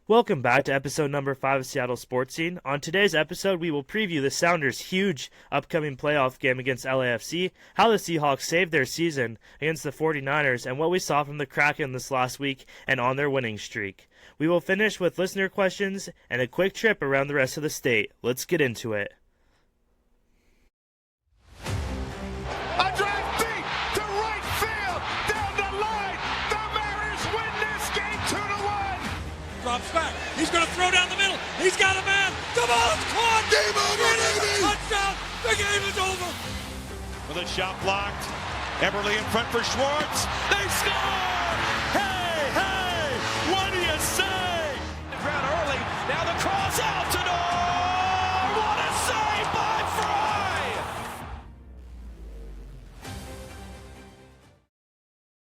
Welcome back to episode number 5 of Seattle Sports Scene. On today's episode, we will preview the Sounders' huge upcoming playoff game against LAFC, how the Seahawks saved their season against the 49ers, and what we saw from the Kraken this last week and on their winning streak. We will finish with listener questions and a quick trip around the rest of the state. Let's get into it. A drive deep to right field, down the line. The Mariners win this game 2-1. Drops back. He's going to throw down the middle. He's got a man. The ball is caught. Game over, It is baby. a touchdown. The game is over. With a shot blocked. Eberle in front for Schwartz. They score! Hey, hey! What do you say? Ground early. Now the cross out to Nor. What a save by Fry!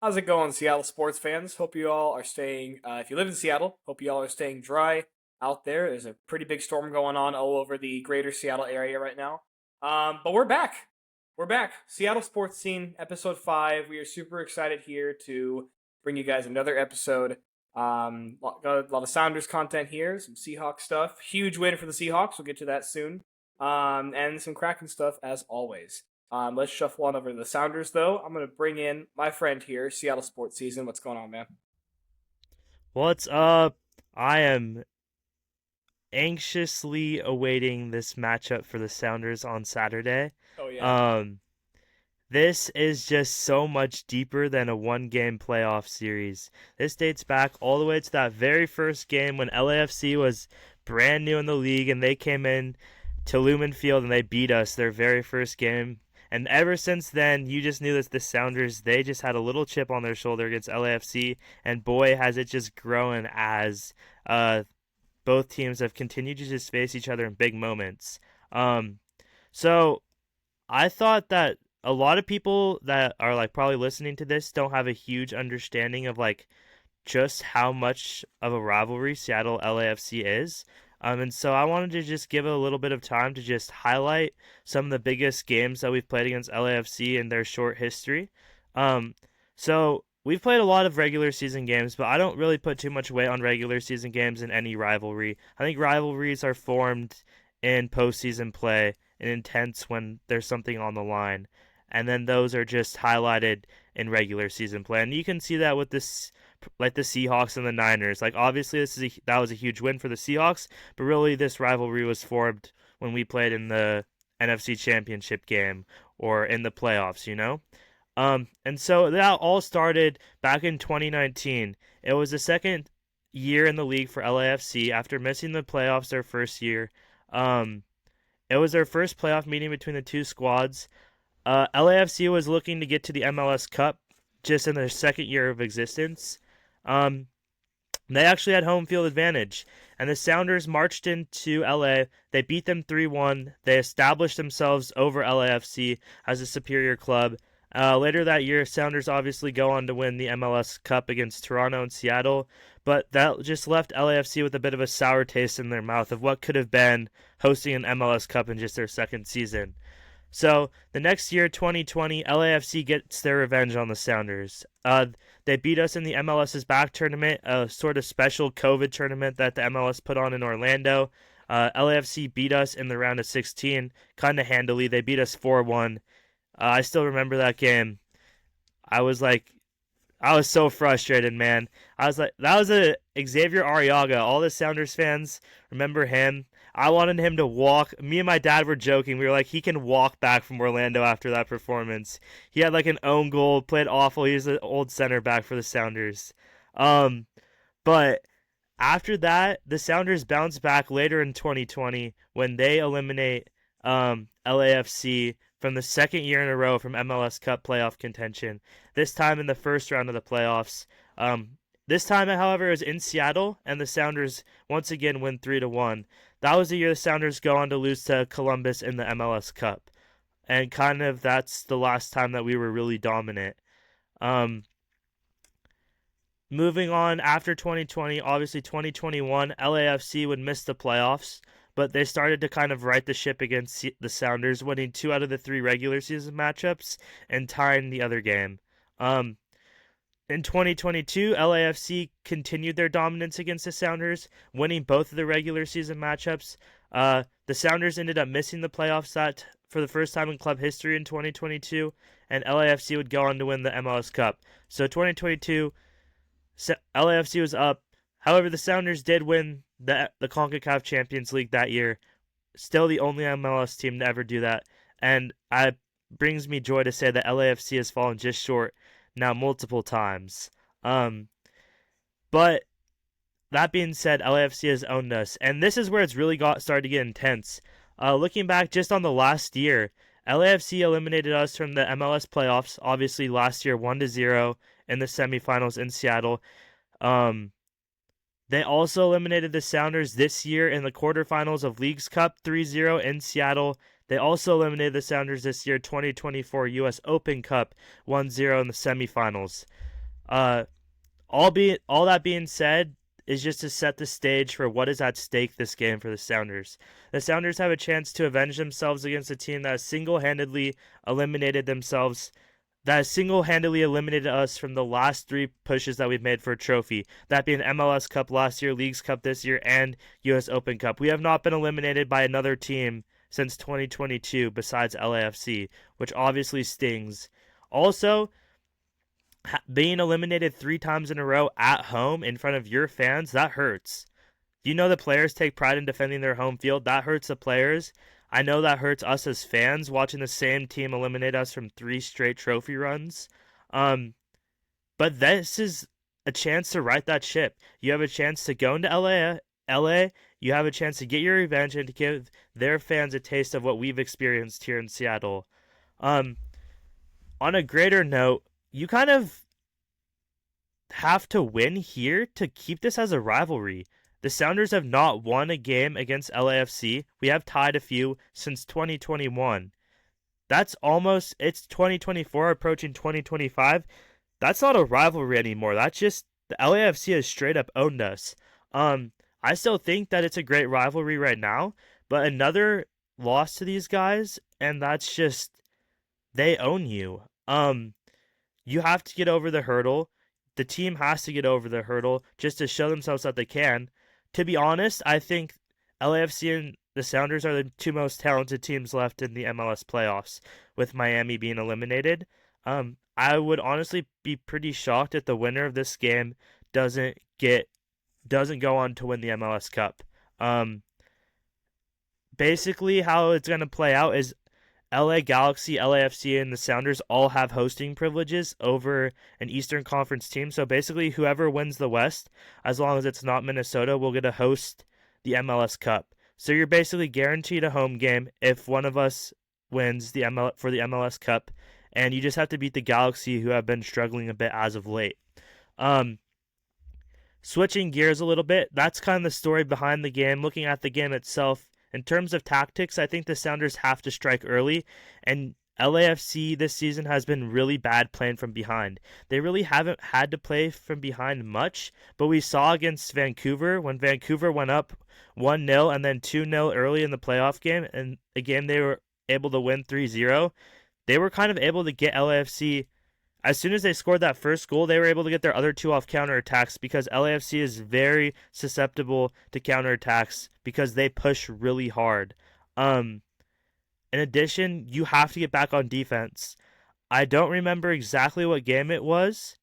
How's it going, Seattle sports fans? Hope you all are staying, if you live in Seattle, hope you all are staying dry out there. There's a pretty big storm going on all over the greater Seattle area right now. But we're back. We're back. Seattle Sports Scene, episode 5. We are super excited here to bring you guys another episode. Got a lot of Sounders content here, some Seahawks stuff. Huge win for the Seahawks. We'll get to that soon. And some Kraken stuff as always. Let's shuffle on over to the Sounders, though. I'm going to bring in my friend here, Seattle Sports Season. What's going on, man? What's up? I am anxiously awaiting this matchup for the Sounders on Saturday. Oh, yeah. This is just so much deeper than a one-game playoff series. This dates back all the way to that very first game when LAFC was brand new in the league and they came in to Lumen Field and they beat us their very first game. And ever since then, you just knew that the Sounders, they just had a little chip on their shoulder against LAFC, and boy, has it just grown as both teams have continued to just face each other in big moments. So I thought that a lot of people that are like probably listening to this don't have a huge understanding of like just how much of a rivalry Seattle LAFC is. And so I wanted to just give a little bit of time to just highlight some of the biggest games that we've played against LAFC in their short history. So we've played a lot of regular season games, but I don't really put too much weight on regular season games in any rivalry. I think rivalries are formed in postseason play and intense when there's something on the line. And then those are just highlighted in regular season play. And you can see that with this, like the Seahawks and the Niners. Like obviously that was a huge win for the Seahawks, but really this rivalry was formed when we played in the NFC Championship game or in the playoffs, you know? And so that all started back in 2019. It was the second year in the league for LAFC after missing the playoffs their first year. It was their first playoff meeting between the two squads. LAFC was looking to get to the MLS Cup just in their second year of existence. They actually had home field advantage, and the Sounders marched into LA. They beat them 3-1. They established themselves over LAFC as a superior club. Later that year, Sounders obviously go on to win the MLS Cup against Toronto and Seattle, but that just left LAFC with a bit of a sour taste in their mouth of what could have been hosting an MLS Cup in just their second season. So the next year, 2020, LAFC gets their revenge on the Sounders. They beat us in the MLS's back tournament, a sort of special COVID tournament that the MLS put on in Orlando. LAFC beat us in the round of 16 kind of handily. They beat us 4-1. I still remember that game. I was so frustrated, man. I was like, that was a Xavier Arriaga. All the Sounders fans remember him. I wanted him to walk. Me and my dad were joking. We were like, he can walk back from Orlando after that performance. He had like an own goal, played awful. He was an old center back for the Sounders. But after that, the Sounders bounced back later in 2020 when they eliminate LAFC from the second year in a row from MLS Cup playoff contention. This time in the first round of the playoffs. This time, however, it was in Seattle, and the Sounders once again win 3-1. That was the year the Sounders go on to lose to Columbus in the MLS Cup. And kind of that's the last time that we were really dominant. Moving on, after 2020, obviously 2021, LAFC would miss the playoffs, but they started to kind of right the ship against the Sounders, winning 2 out of the 3 regular season matchups and tying the other game. In 2022, LAFC continued their dominance against the Sounders, winning both of the regular season matchups. The Sounders ended up missing the playoffs for the first time in club history in 2022, and LAFC would go on to win the MLS Cup. So 2022, LAFC was up. However, the Sounders did win the CONCACAF Champions League that year. Still the only MLS team to ever do that, and it brings me joy to say that LAFC has fallen just short now multiple times. But that being said, LAFC has owned us, and this is where it's really started to get intense. Looking back just on the last year, LAFC eliminated us from the MLS playoffs. Obviously, last year 1-0 in the semifinals in Seattle. They also eliminated the Sounders this year in the quarterfinals of Leagues Cup 3-0 in Seattle. They also eliminated the Sounders this year, 2024 U.S. Open Cup 1-0 in the semifinals. All that being said is just to set the stage for what is at stake this game for the Sounders. The Sounders have a chance to avenge themselves against a team that has single-handedly eliminated us from the last 3 pushes that we've made for a trophy, that being MLS Cup last year, Leagues Cup this year, and U.S. Open Cup. We have not been eliminated by another team since 2022 besides LAFC, which obviously stings. Also, being eliminated 3 times in a row at home in front of your fans, that hurts. You know the players take pride in defending their home field. That hurts the players. I know that hurts us as fans watching the same team eliminate us from 3 straight trophy runs. But this is a chance to right that ship. You have a chance to go into LA. You have a chance to get your revenge and to give their fans a taste of what we've experienced here in Seattle. On a greater note, you kind of have to win here to keep this as a rivalry. The Sounders have not won a game against LAFC. We have tied a few since 2021. It's 2024 approaching 2025. That's not a rivalry anymore. That's just the LAFC has straight up owned us. I still think that it's a great rivalry right now, but another loss to these guys, and that's just they own you. You have to get over the hurdle. The team has to get over the hurdle just to show themselves that they can. To be honest, I think LAFC and the Sounders are the 2 most talented teams left in the MLS playoffs, with Miami being eliminated. I would honestly be pretty shocked if the winner of this game doesn't go on to win the MLS Cup. Basically, how it's going to play out is LA Galaxy, LAFC, and the Sounders all have hosting privileges over an Eastern Conference team. So basically, whoever wins the West, as long as it's not Minnesota, will get to host the MLS Cup. So you're basically guaranteed a home game if one of us wins for the MLS Cup, and you just have to beat the Galaxy, who have been struggling a bit as of late. Switching gears a little bit, that's kind of the story behind the game. Looking at the game itself, in terms of tactics, I think the Sounders have to strike early, and LAFC this season has been really bad playing from behind. They really haven't had to play from behind much, but we saw against Vancouver, when Vancouver went up 1-0 and then 2-0 early in the playoff game, and a game they were able to win 3-0, they were kind of able to get LAFC. As soon as they scored that first goal, they were able to get their other 2 off counterattacks because LAFC is very susceptible to counterattacks because they push really hard. In addition, you have to get back on defense. I don't remember exactly what game it was,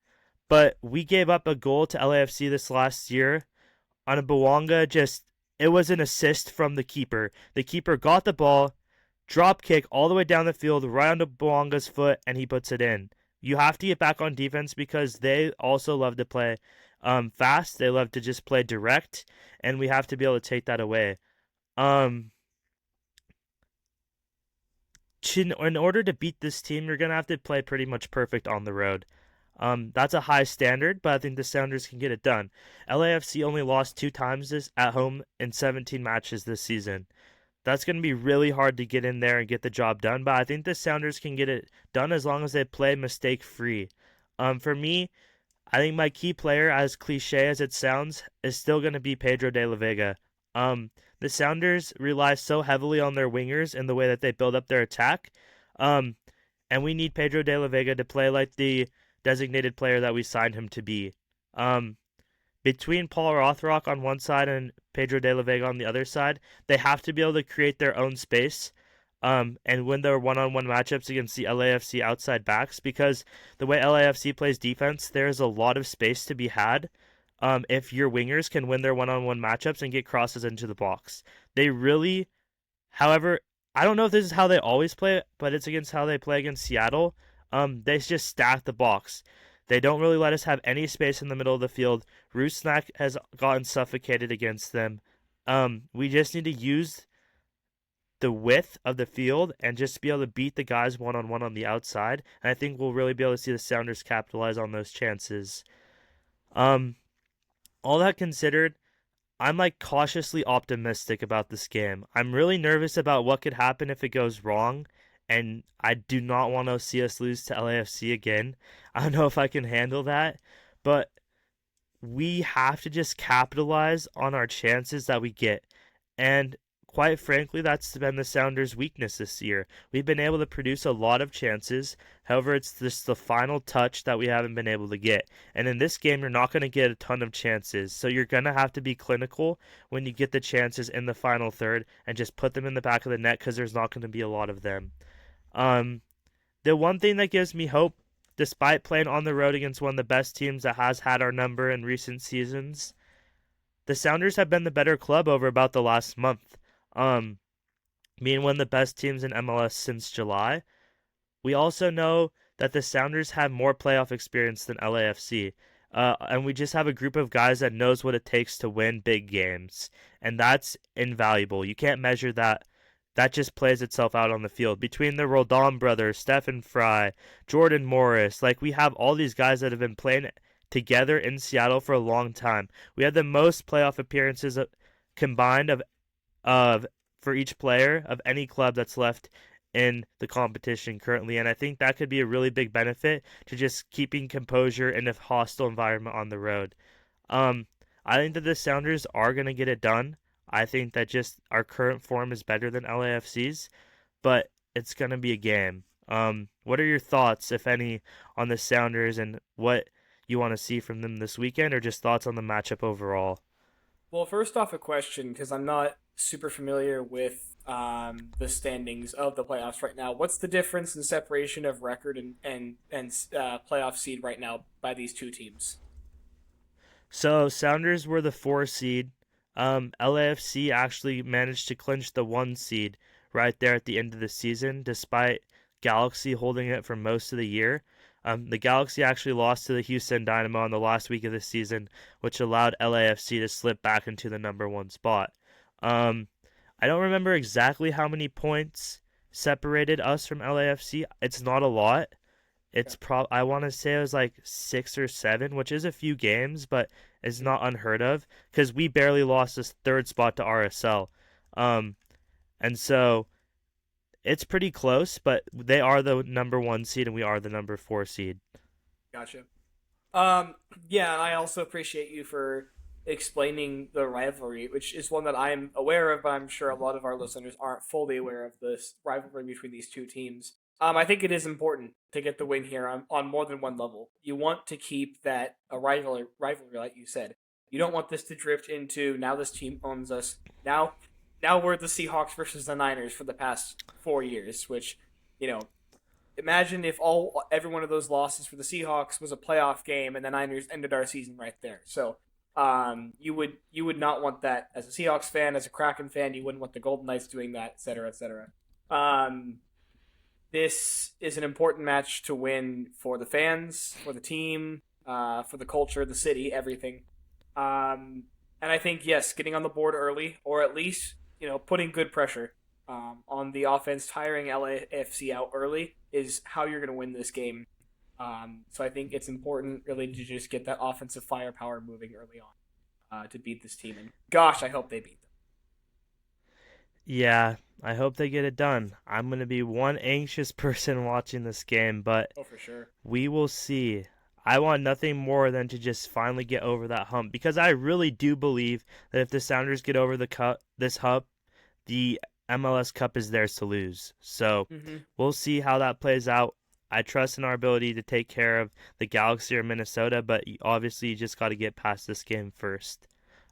but we gave up a goal to LAFC this last year on a Bouanga. It was an assist from the keeper. The keeper got the ball, drop kick all the way down the field, right onto Bouanga's foot, and he puts it in. You have to get back on defense because they also love to play fast. They love to just play direct, and we have to be able to take that away. In order to beat this team, you're going to have to play pretty much perfect on the road. That's a high standard, but I think the Sounders can get it done. LAFC only lost 2 times at home in 17 matches this season. That's going to be really hard to get in there and get the job done, but I think the Sounders can get it done as long as they play mistake-free. For me, I think my key player, as cliche as it sounds, is still going to be Pedro de la Vega. The Sounders rely so heavily on their wingers in the way that they build up their attack, and we need Pedro de la Vega to play like the designated player that we signed him to be. Between Paul Rothrock on one side and Pedro de la Vega on the other side, they have to be able to create their own space and win their one-on-one matchups against the LAFC outside backs, because the way LAFC plays defense, there's a lot of space to be had if your wingers can win their one-on-one matchups and get crosses into the box. They really, however, I don't know if this is how they always play it, but it's against how they play against Seattle. They just stack the box. They don't really let us have any space in the middle of the field. Rusnak has gotten suffocated against them. We just need to use the width of the field and just be able to beat the guys one-on-one on the outside. And I think we'll really be able to see the Sounders capitalize on those chances. All that considered, I'm cautiously optimistic about this game. I'm really nervous about what could happen if it goes wrong, and I do not want to see us lose to LAFC again. I don't know if I can handle that, but we have to just capitalize on our chances that we get. And quite frankly, that's been the Sounders' weakness this year. We've been able to produce a lot of chances. However, it's just the final touch that we haven't been able to get. And in this game, you're not going to get a ton of chances. So you're going to have to be clinical when you get the chances in the final third and just put them in the back of the net, because there's not going to be a lot of them. The one thing that gives me hope, despite playing on the road against one of the best teams that has had our number in recent seasons, the Sounders have been the better club over about the last month. Being one of the best teams in MLS since July. We also know that the Sounders have more playoff experience than LAFC. And we just have a group of guys that knows what it takes to win big games. And that's invaluable. You can't measure that. That just plays itself out on the field. Between the Roldan brothers, Stephen Fry, Jordan Morris, we have all these guys that have been playing together in Seattle for a long time. We have the most playoff appearances combined for each player of any club that's left in the competition currently, and I think that could be a really big benefit to just keeping composure in a hostile environment on the road. I think that the Sounders are going to get it done. I think that just our current form is better than LAFC's, but it's going to be a game. What are your thoughts, if any, on the Sounders and what you want to see from them this weekend, or just thoughts on the matchup overall? Well, first off, a question, because I'm not super familiar with the standings of the playoffs right now. What's the difference in separation of record and playoff seed right now by these two teams? So Sounders were the 4 seed. LAFC actually managed to clinch the 1 seed right there at the end of the season, despite Galaxy holding it for most of the year. The Galaxy actually lost to the Houston Dynamo in the last week of the season, which allowed LAFC to slip back into the number 1 spot. I don't remember exactly how many points separated us from LAFC. It's not a lot. It's I want to say it was 6 or 7, which is a few games, but it's not unheard of, because we barely lost this 3rd spot to RSL. And so it's pretty close, but they are the number 1 seed and we are the number 4 seed. Gotcha. Yeah, and I also appreciate you for explaining the rivalry, which is one that I'm aware of, but I'm sure a lot of our listeners aren't fully aware of this rivalry between these two teams. I think it is important to get the win here on more than one level. You want to keep that a rivalry, like you said. You don't want this to drift into, now this team owns us. Now we're the Seahawks versus the Niners for the past 4 years, which, imagine if every one of those losses for the Seahawks was a playoff game and the Niners ended our season right there. So you would not want that as a Seahawks fan, as a Kraken fan. You wouldn't want the Golden Knights doing that, et cetera, et cetera. This is an important match to win for the fans, for the team, for the culture, the city, everything. And I think, yes, getting on the board early, or at least, putting good pressure on the offense, tiring LAFC out early, is how you're going to win this game. So I think it's important really to just get that offensive firepower moving early on to beat this team. And gosh, I hope they beat them. Yeah, I hope they get it done. I'm going to be one anxious person watching this game, but for sure, we will see. I want nothing more than to just finally get over that hump, because I really do believe that if the Sounders get over this hump, the MLS Cup is theirs to lose. So we'll see how that plays out. I trust in our ability to take care of the Galaxy or Minnesota, but obviously you just got to get past this game first.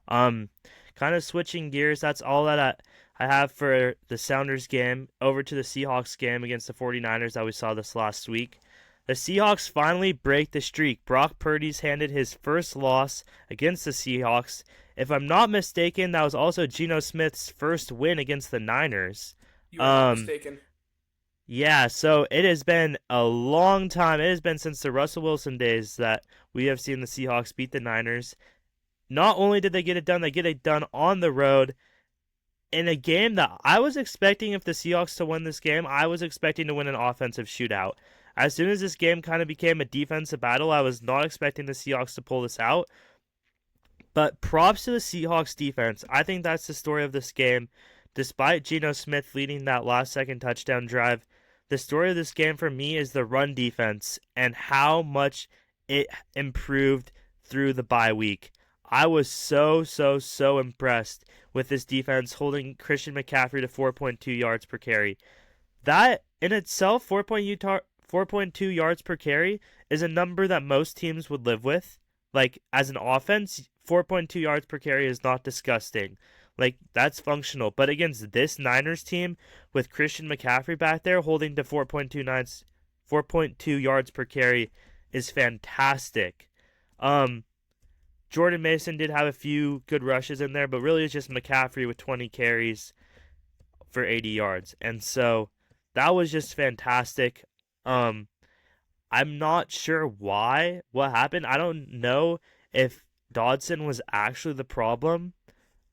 Um, Kind of switching gears, that's all that I have for the Sounders game. Over to the Seahawks game against the 49ers that we saw this last week. The Seahawks finally break the streak. Brock Purdy's handed his first loss against the Seahawks. If I'm not mistaken, that was also Geno Smith's first win against the Niners. You are not mistaken. Yeah, so it has been a long time. It has been since the Russell Wilson days that we have seen the Seahawks beat the Niners. Not only did they get it done on the road in a game that I was expecting, if the Seahawks to win this game, I was expecting to win an offensive shootout. As soon as this game kind of became a defensive battle, I was not expecting the Seahawks to pull this out. But props to the Seahawks defense. I think that's the story of this game. Despite Geno Smith leading that last-second touchdown drive, the story of this game for me is the run defense and how much it improved through the bye week. I was so impressed with this defense holding Christian McCaffrey to 4.2 yards per carry. That in itself, 4.2 yards per carry, is a number that most teams would live with. Like, as an offense, 4.2 yards per carry is not disgusting. Like, that's functional. But against this Niners team, with Christian McCaffrey back there holding to 4.2 yards per carry, is fantastic. Jordan Mason did have a few good rushes in there, but really it's just McCaffrey with 20 carries for 80 yards. And so that was just fantastic. I'm not sure what happened. I don't know if Dodson was actually the problem,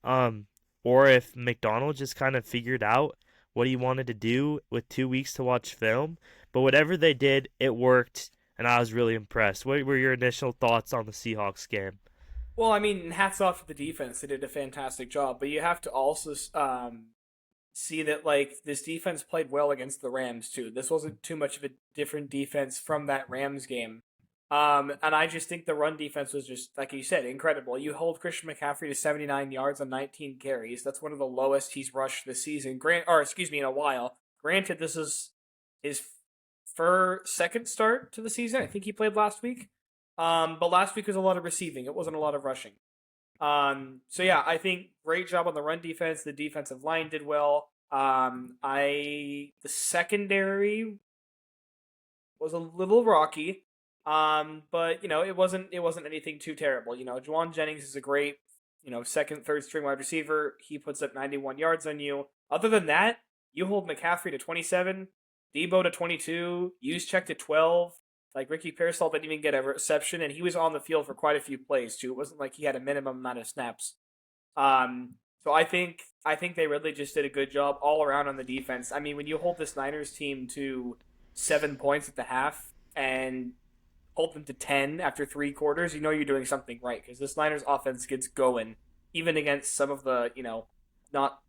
or if McDonald just kind of figured out what he wanted to do with 2 weeks to watch film. But whatever they did, it worked, and I was really impressed. What were your initial thoughts on the Seahawks game? Well, I mean, hats off to the defense. They did a fantastic job, but you have to also see that, like, this defense played well against the Rams too. This wasn't too much of a different defense from that Rams game. And I just think the run defense was just, like you said, incredible. You hold Christian McCaffrey to 79 yards on 19 carries. That's one of the lowest he's rushed this season. In a while. Granted, this is his second start to the season. I think he played last week. But last week was a lot of receiving. It wasn't a lot of rushing. So yeah, I think great job on the run defense. The defensive line did well. The secondary was a little rocky. But it wasn't anything too terrible. Juwan Jennings is a great, second, third string wide receiver. He puts up 91 yards on you. Other than that, you hold McCaffrey to 27, Debo to 22, Juszczyk to 12. Like, Ricky Pearsall didn't even get a reception, and he was on the field for quite a few plays too. It wasn't like he had a minimum amount of snaps. So I think they really just did a good job all around on the defense. I mean, when you hold this Niners team to 7 points at the half and hold them to 10 after 3 quarters, you're doing something right, because this Niners offense gets going even against some of the not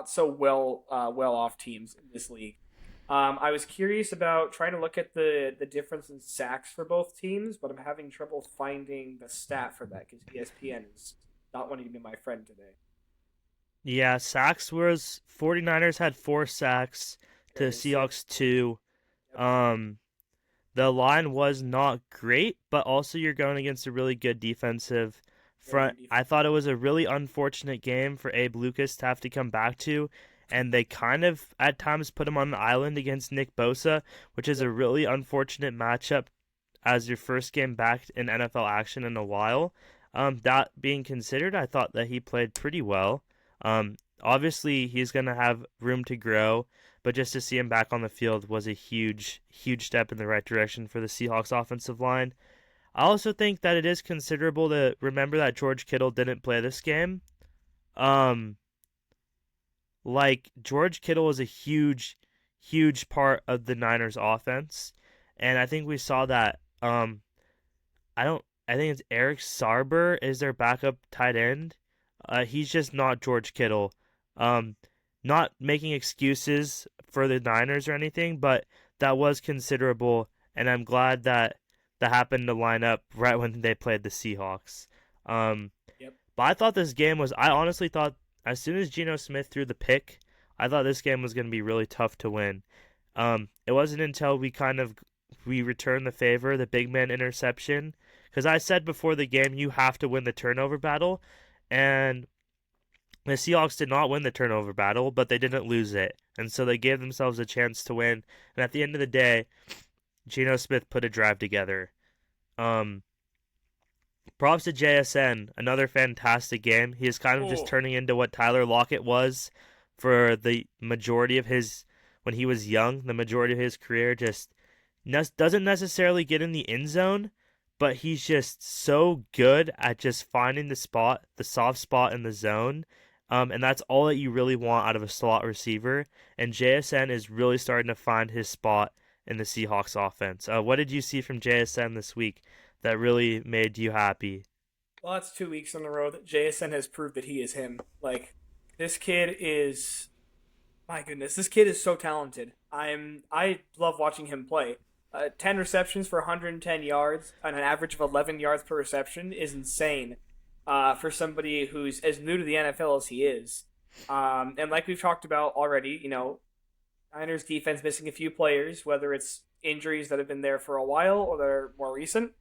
so well off teams in this league. I was curious about trying to look at the difference in sacks for both teams, but I'm having trouble finding the stat for that because ESPN is not wanting to be my friend today. Yeah, sacks was 49ers had 4 sacks to Seahawks 2. Yep. The line was not great, but also you're going against a really good defensive front. I thought it was a really unfortunate game for Abe Lucas to have to come back to. And they kind of, at times, put him on the island against Nick Bosa, which is a really unfortunate matchup as your first game back in NFL action in a while. That being considered, I thought that he played pretty well. Obviously, he's going to have room to grow, but just to see him back on the field was a huge step in the right direction for the Seahawks offensive line. I also think that it is considerable to remember that George Kittle didn't play this game. George Kittle was a huge part of the Niners offense. And I think we saw that, I think it's Eric Sarber is their backup tight end. He's just not George Kittle. Not making excuses for the Niners or anything, but that was considerable. And I'm glad that happened to line up right when they played the Seahawks. Yep. But I honestly thought, as soon as Geno Smith threw the pick, I thought this game was going to be really tough to win. It wasn't until we kind of we return the favor, the big man interception. Because I said before the game, you have to win the turnover battle, and the Seahawks did not win the turnover battle, but they didn't lose it, and so they gave themselves a chance to win. And at the end of the day, Geno Smith put a drive together. Um, Props to JSN, another fantastic game. He is kind of just turning into what Tyler Lockett was for the majority of his, when he was young, the majority of his career. Just doesn't necessarily get in the end zone, but he's just so good at just finding the spot, the soft spot in the zone. And that's all that you really want out of a slot receiver. And JSN is really starting to find his spot in the Seahawks offense. What did you see from JSN this week that really made you happy? Well, that's 2 weeks in a row that JSN has proved that he is him. Like, this kid is, my goodness, this kid is so talented. I love watching him play. 10 receptions for 110 yards and an average of 11 yards per reception is insane for somebody who's as new to the NFL as he is. And like we've talked about already, Niners defense missing a few players, whether it's injuries that have been there for a while or that are more recent.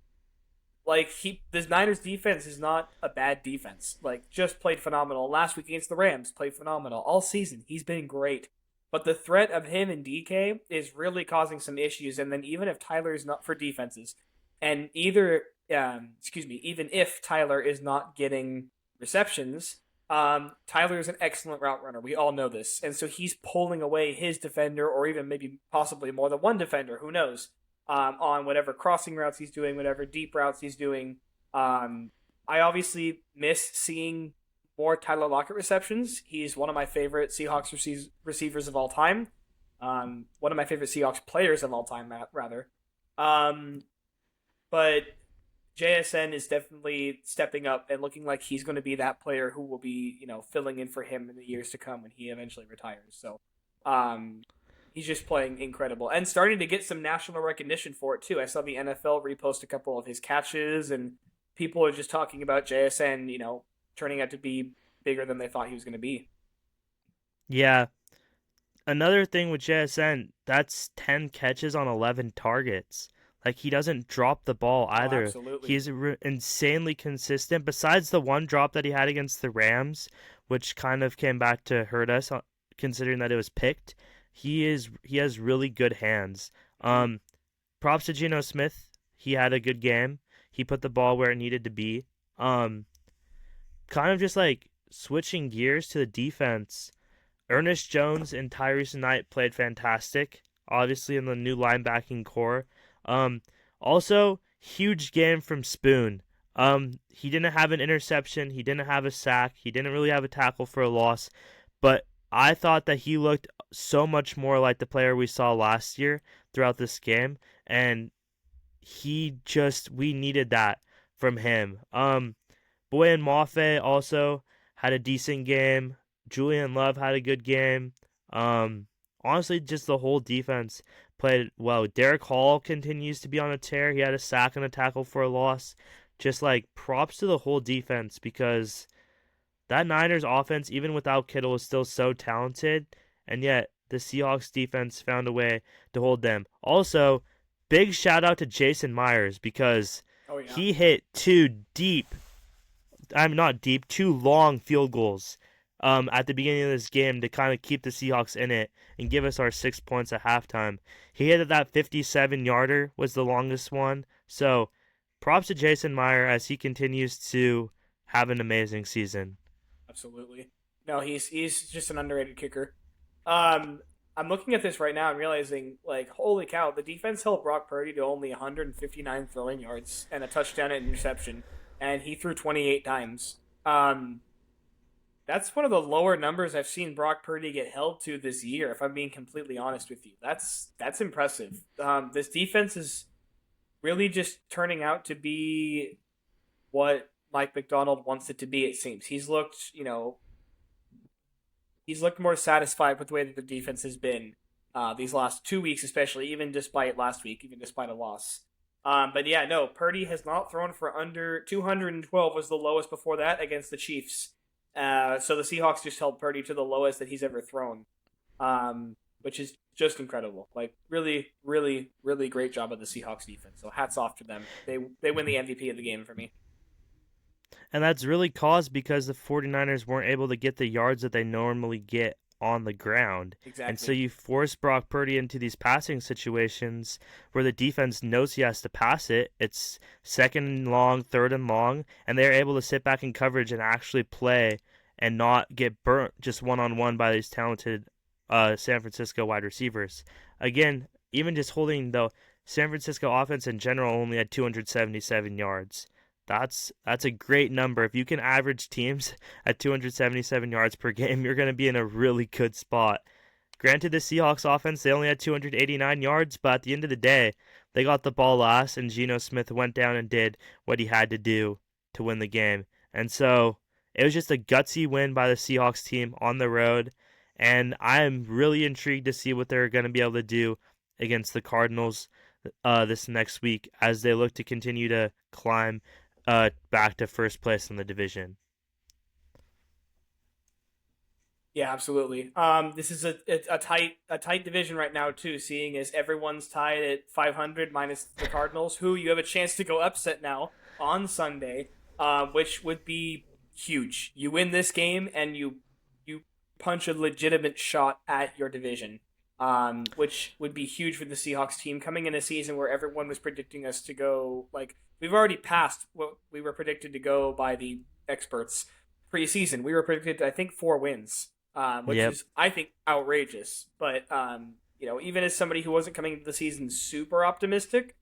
Like, this Niners defense is not a bad defense. Like, just played phenomenal. Last week against the Rams, played phenomenal. All season, he's been great. But the threat of him and DK is really causing some issues. And then even if Tyler is not for defenses, and even if Tyler is not getting receptions, Tyler is an excellent route runner. We all know this. And so he's pulling away his defender, or even maybe possibly more than one defender. Who knows? On whatever crossing routes he's doing, whatever deep routes he's doing. I obviously miss seeing more Tyler Lockett receptions. He's one of my favorite Seahawks receivers of all time. One of my favorite Seahawks players of all time, rather. But JSN is definitely stepping up and looking like he's going to be that player who will be, filling in for him in the years to come when he eventually retires. So, he's just playing incredible and starting to get some national recognition for it too. I saw the NFL repost a couple of his catches, and people are just talking about JSN, turning out to be bigger than they thought he was going to be. Yeah. Another thing with JSN, that's 10 catches on 11 targets. Like, he doesn't drop the ball either. Oh, absolutely. He's insanely consistent. Besides the one drop that he had against the Rams, which kind of came back to hurt us, considering that it was picked, he has really good hands. Props to Geno Smith. He had a good game. He put the ball where it needed to be. Kind of just like switching gears to the defense. Ernest Jones and Tyrese Knight played fantastic, obviously in the new linebacking core. Also, huge game from Spoon. He didn't have an interception. He didn't have a sack. He didn't really have a tackle for a loss. But I thought that he looked so much more like the player we saw last year throughout this game. And we needed that from him. Boyan Mafe also had a decent game. Julian Love had a good game. Honestly, just the whole defense played well. Derek Hall continues to be on a tear. He had a sack and a tackle for a loss. Just like props to the whole defense, because that Niners offense, even without Kittle, is still so talented, and yet the Seahawks defense found a way to hold them. Also, big shout out to Jason Myers, because he hit two long field goals at the beginning of this game to kind of keep the Seahawks in it and give us our 6 points at halftime. He hit that 57-yarder, was the longest one. So props to Jason Meyer as he continues to have an amazing season. Absolutely. No, he's just an underrated kicker. I'm looking at this right now and realizing, like, holy cow, the defense held Brock Purdy to only 159 throwing yards and a touchdown and interception, and he threw 28 times. That's one of the lower numbers I've seen Brock Purdy get held to this year, if I'm being completely honest with you. That's impressive. This defense is really just turning out to be what Mike McDonald wants it to be, it seems. He's looked more satisfied with the way that the defense has been these last 2 weeks, especially, even despite last week, even despite a loss. But yeah, no, Purdy has not thrown for under 212 was the lowest before that against the Chiefs. So the Seahawks just held Purdy to the lowest that he's ever thrown. But which is just incredible. Like really, really, really great job of the Seahawks defense. So hats off to them. They win the MVP of the game for me. And that's really caused because the 49ers weren't able to get the yards that they normally get on the ground. And so Exactly. you force Brock Purdy into these passing situations where the defense knows he has to pass it. It's second and long, third and long, and they're able to sit back in coverage and actually play and not get burnt just one-on-one by these talented San Francisco wide receivers. Again, even just holding the San Francisco offense in general only had 277 yards. That's a great number. If you can average teams at 277 yards per game, you're going to be in a really good spot. Granted, the Seahawks offense, they only had 289 yards, but at the end of the day, they got the ball last, and Geno Smith went down and did what he had to do to win the game. And so it was just a gutsy win by the Seahawks team on the road, and I am really intrigued to see what they're going to be able to do against the Cardinals this next week as they look to continue to climb back to first place in the division. Yeah, absolutely. This is a tight division right now too. Seeing as everyone's tied at 500 minus the Cardinals, who you have a chance to go upset now on Sunday, which would be huge. You win this game and you punch a legitimate shot at your division, which would be huge for the Seahawks team coming in a season where everyone was predicting us to go like we've already passed what we were predicted to go by the experts preseason. We were predicted, I think, 4 wins, which Yep. is, I think, outrageous. But even as somebody who wasn't coming into the season super optimistic,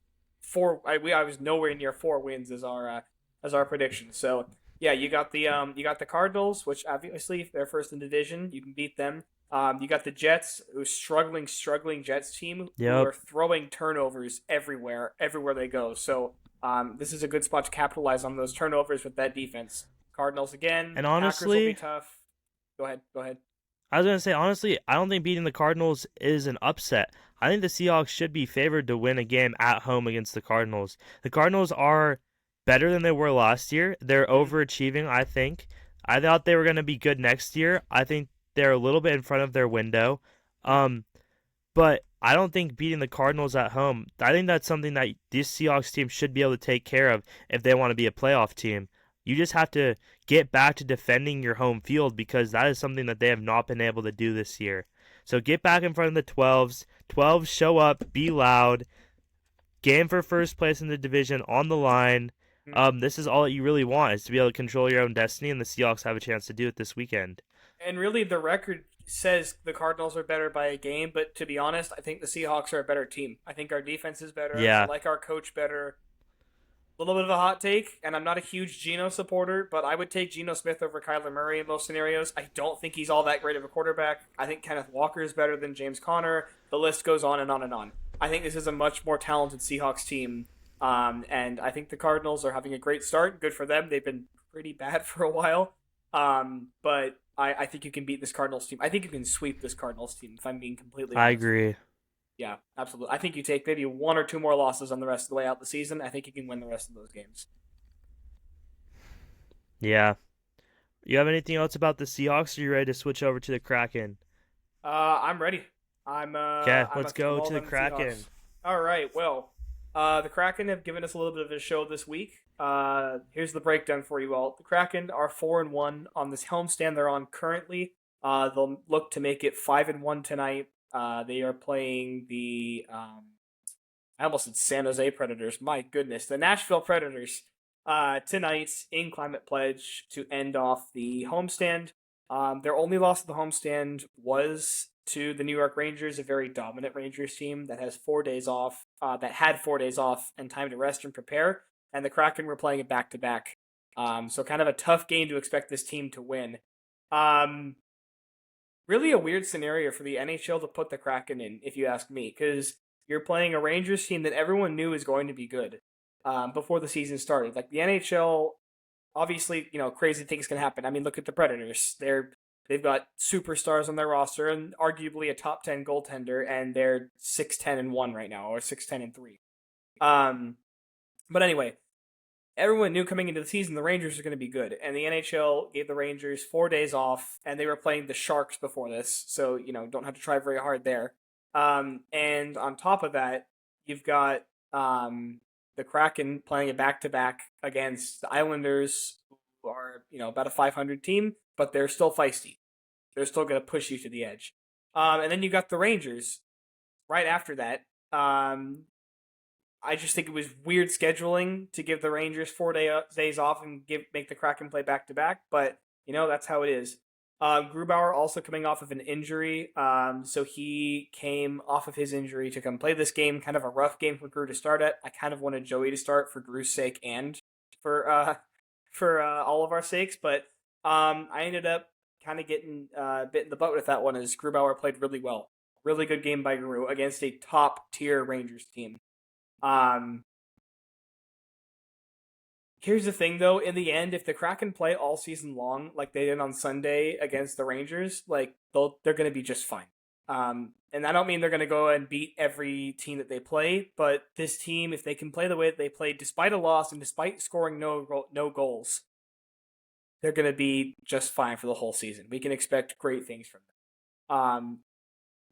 I was nowhere near 4 wins as our prediction. So yeah, you got the Cardinals, which obviously if they're first in division, you can beat them. You got the Jets, who's struggling Jets team who Yep. are throwing turnovers everywhere they go. So this is a good spot to capitalize on those turnovers with that defense. Cardinals again. And Packers will be honestly, tough. Go ahead. Go ahead. I was going to say, honestly, I don't think beating the Cardinals is an upset. I think the Seahawks should be favored to win a game at home against the Cardinals. The Cardinals are better than they were last year. They're overachieving, I think. I thought they were going to be good next year. I think they're a little bit in front of their window. Um, but I don't think beating the Cardinals at home, I think that's something that this Seahawks team should be able to take care of if they want to be a playoff team. You just have to get back to defending your home field because that is something that they have not been able to do this year. So get back in front of the 12s. 12s show up, be loud, game for first place in the division on the line. This is all that you really want is to be able to control your own destiny, and the Seahawks have a chance to do it this weekend. And really, the record says the Cardinals are better by a game, but to be honest, I think the Seahawks are a better team. I think our defense is better. I Yeah, like our coach better. A little bit of a hot take, and I'm not a huge Geno supporter, but I would take Geno Smith over Kyler Murray in most scenarios. I don't think he's all that great of a quarterback. I think Kenneth Walker is better than James Conner. The list goes on and on and on. I think this is a much more talented Seahawks team, and I think the Cardinals are having a great start. Good for them. They've been pretty bad for a while, but I think you can beat this Cardinals team. I think you can sweep this Cardinals team, if I'm being completely I honest. agree. Yeah, absolutely. I think you take maybe 1 or 2 more losses on the rest of the way out the season. I think you can win the rest of those games. Yeah. You have anything else about the Seahawks, or are you ready to switch over to the Kraken? I'm ready. Okay, I'm let's a go all to the them Kraken. Seahawks. All right. Well, the Kraken have given us a little bit of a show this week. Here's the breakdown for you all. The Kraken are 4-1 on this homestand they're on currently. They'll look to make it 5-1 tonight. They are playing the I almost said San Jose Predators. My goodness, the Nashville Predators tonight in Climate Pledge to end off the homestand. Their only loss of the homestand was to the New York Rangers, a very dominant Rangers team that has 4 days off, that had 4 days off and time to rest and prepare. And the Kraken were playing it back to back. So kind of a tough game to expect this team to win. Really a weird scenario for the NHL to put the Kraken in, if you ask me, because you're playing a Rangers team that everyone knew is going to be good before the season started. Like the NHL, obviously, crazy things can happen. I mean, look at the Predators. They've got superstars on their roster and arguably a top 10 goaltender, and they're 6-10-1 right now, or 6-10-3. But anyway, everyone knew coming into the season the Rangers were going to be good, and the NHL gave the Rangers 4 days off, and they were playing the Sharks before this, so don't have to try very hard there. And on top of that, you've got the Kraken playing a back-to-back against the Islanders, who are about a 500 team, but they're still feisty. They're still going to push you to the edge. And then you got the Rangers right after that. I just think it was weird scheduling to give the Rangers 4 days off and make the Kraken play back to back, but that's how it is. Grubauer also coming off of an injury, so he came off of his injury to come play this game. Kind of a rough game for Gru to start at. I kind of wanted Joey to start for Gru's sake and for all of our sakes, but I ended up kind of getting bit in the butt with that one, as Grubauer played really well. Really good game by Gru against a top-tier Rangers team. Here's the thing, though. In the end, if the Kraken play all season long, like they did on Sunday against the Rangers, they're going to be just fine. And I don't mean they're going to go and beat every team that they play, but this team, if they can play the way that they played, despite a loss and despite scoring no goals, they're going to be just fine for the whole season. We can expect great things from them.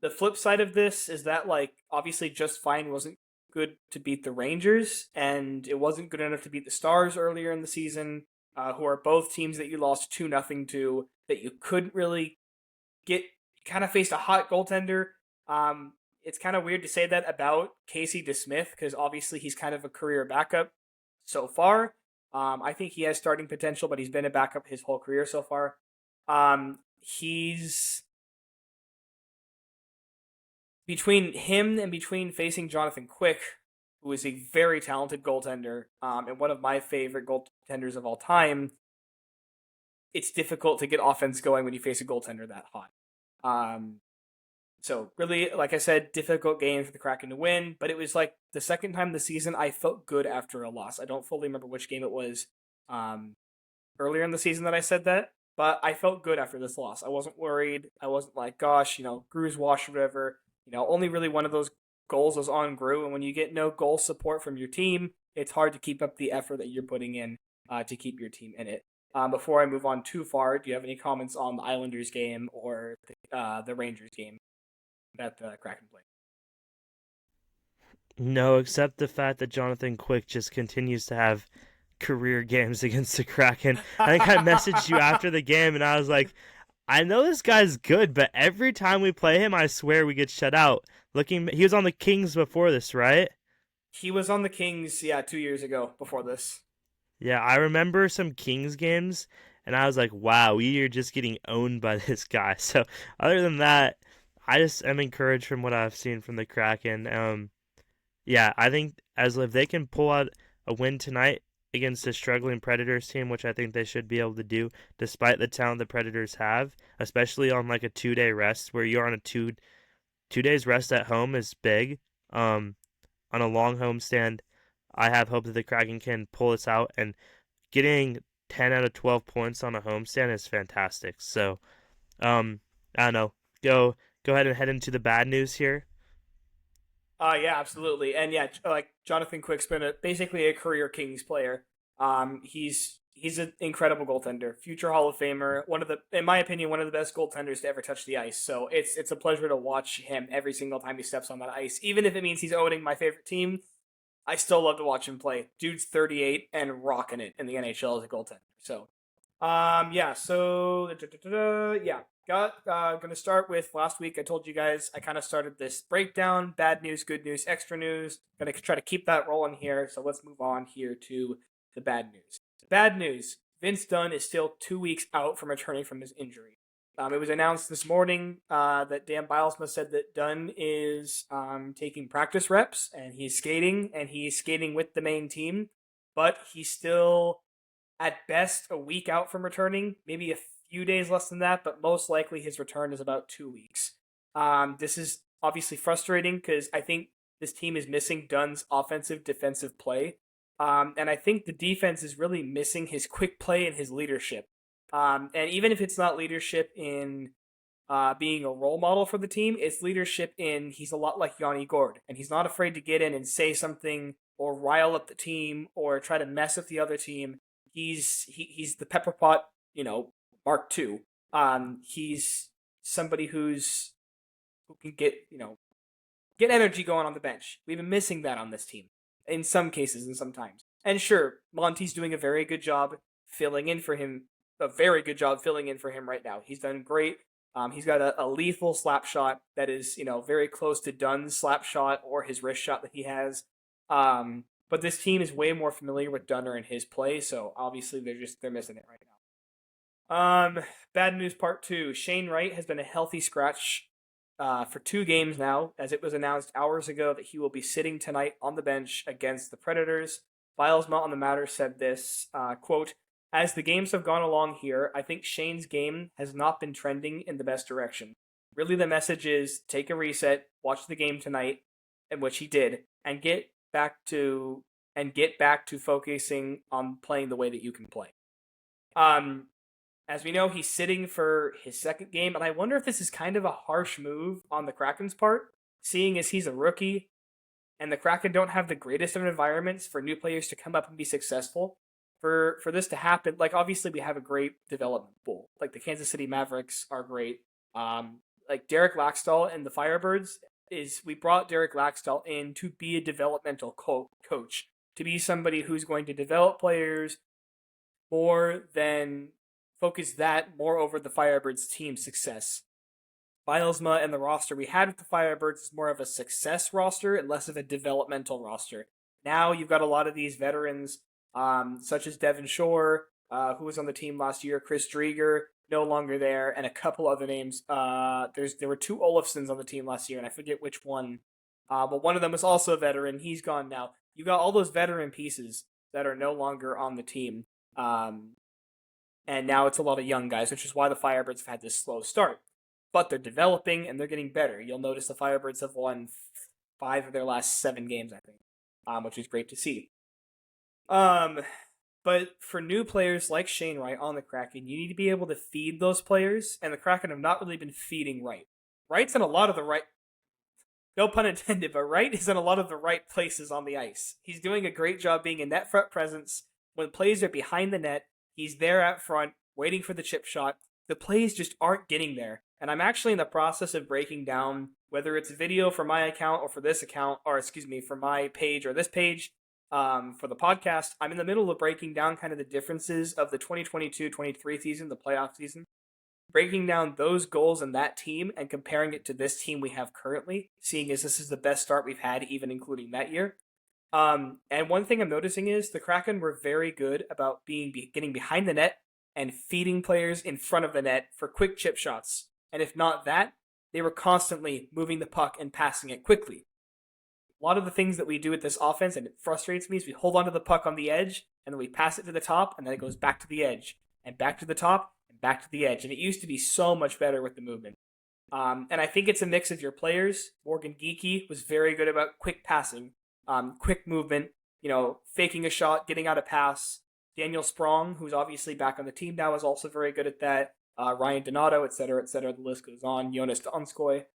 The flip side of this is that, obviously just fine wasn't good to beat the Rangers, and it wasn't good enough to beat the Stars earlier in the season, who are both teams that you lost 2-0 to, that you couldn't really get. Kind of faced a hot goaltender. It's kind of weird to say that about Casey DeSmith, because obviously he's kind of a career backup so far. I think he has starting potential, but he's been a backup his whole career so far. He's between him and between facing Jonathan Quick, who is a very talented goaltender, and one of my favorite goaltenders of all time. It's difficult to get offense going when you face a goaltender that hot. So really, like I said, difficult game for the Kraken to win, but it was the second time this season I felt good after a loss. I don't fully remember which game it was earlier in the season that I said that, but I felt good after this loss. I wasn't worried. I wasn't gosh, Gru's washed or whatever. Only really one of those goals was on Gru, and when you get no goal support from your team, it's hard to keep up the effort that you're putting in to keep your team in it. Before I move on too far, do you have any comments on the Islanders game or the Rangers game that the Kraken played? No, except the fact that Jonathan Quick just continues to have career games against the Kraken. I think I messaged you after the game, and I was like, I know this guy's good, but every time we play him, I swear we get shut out. He was on the Kings before this, right? He was on the Kings, 2 years ago before this. Yeah, I remember some Kings games, and I was like, wow, we are just getting owned by this guy. So other than that, I just am encouraged from what I've seen from the Kraken. Yeah, I think if they can pull out a win tonight against a struggling Predators team, which I think they should be able to do, despite the talent the Predators have, especially on a 2-day rest, where you're on a two days rest at home is big. On a long homestand, I have hope that the Kraken can pull this out, and getting 10 out of 12 points on a homestand is fantastic. So, I don't know. Go ahead and head into the bad news here. Yeah, absolutely. And yeah, Jonathan Quick's been basically a career Kings player. He's an incredible goaltender, future Hall of Famer, in my opinion, one of the best goaltenders to ever touch the ice. So it's a pleasure to watch him every single time he steps on that ice. Even if it means he's owning my favorite team, I still love to watch him play. Dude's 38 and rocking it in the NHL as a goaltender. So, gonna start with last week. I told you guys I kind of started this breakdown: bad news, good news, extra news. Gonna try to keep that rolling here. So let's move on here to the bad news. Bad news: Vince Dunn is still 2 weeks out from returning from his injury. It was announced this morning that Dan Bilesma said that Dunn is taking practice reps and he's skating with the main team, but he's still at best a week out from returning, maybe a few days less than that, but most likely his return is about 2 weeks. This is obviously frustrating because I think this team is missing Dunn's offensive defensive play. And I think the defense is really missing his quick play and his leadership. And even if it's not leadership in being a role model for the team, it's leadership in he's a lot like Yanni Gord, and he's not afraid to get in and say something or rile up the team or try to mess with the other team. He's the pepper pot, Mark II. He's somebody who can get energy going on the bench. We've been missing that on this team in some cases and sometimes. And sure, Monty's doing a very good job filling in for him. A very good job filling in for him right now. He's done great. He's got a lethal slap shot that is, very close to Dunn's slap shot or his wrist shot that he has. But this team is way more familiar with Dunner and his play, so obviously they're missing it right now. Bad news part 2. Shane Wright has been a healthy scratch for 2 games now, as it was announced hours ago that he will be sitting tonight on the bench against the Predators. Bilesma on the matter said this, quote, "As the games have gone along here, I think Shane's game has not been trending in the best direction. Really the message is take a reset, watch the game tonight," and which he did, and get back to focusing on playing the way that you can play. As we know, he's sitting for his second game, and I wonder if this is kind of a harsh move on the Kraken's part, seeing as he's a rookie, and the Kraken don't have the greatest of environments for new players to come up and be successful. For this to happen, like, obviously we have a great development pool. Like, the Kansas City Mavericks are great. Like, Derek Laxdal and the Firebirds, we brought Derek Laxdal in to be a developmental coach, to be somebody who's going to develop players more than focus that more over the Firebirds team success. Bilesma and the roster we had with the Firebirds is more of a success roster and less of a developmental roster. Now you've got a lot of these veterans, such as Devin Shore, who was on the team last year, Chris Drieger, no longer there, and a couple other names. There were 2 Olafsons on the team last year, and I forget which one. But one of them was also a veteran. He's gone now. You got all those veteran pieces that are no longer on the team. And now it's a lot of young guys, which is why the Firebirds have had this slow start. But they're developing, and they're getting better. You'll notice the Firebirds have won 5 of their last 7 games, I think, which is great to see. But for new players like Shane Wright on the Kraken, you need to be able to feed those players, and the Kraken have not really been feeding Wright. Wright's in a lot of the right... No pun intended, but Wright is in a lot of the right places on the ice. He's doing a great job being a net front presence. When plays are behind the net, he's there at front, waiting for the chip shot. The plays just aren't getting there. And I'm actually in the process of breaking down, whether it's a video for my account or for this account, or for my page or this page, for the podcast. I'm in the middle of breaking down kind of the differences of the 2022-23 season, the playoff season. Breaking down those goals in that team and comparing it to this team we have currently, seeing as this is the best start we've had, even including that year. And one thing I'm noticing is the Kraken were very good about getting behind the net and feeding players in front of the net for quick chip shots. And if not that, they were constantly moving the puck and passing it quickly. A lot of the things that we do with this offense, and it frustrates me, is we hold onto the puck on the edge, and then we pass it to the top, and then it goes back to the edge, and back to the top, and back to the edge. And it used to be so much better with the movement. And I think it's a mix of your players. Morgan Geekie was very good about quick passing, quick movement, faking a shot, getting out a pass. Daniel Sprong, who's obviously back on the team now, is also very good at that. Ryan Donato, et cetera, the list goes on. Jonas Donskoy.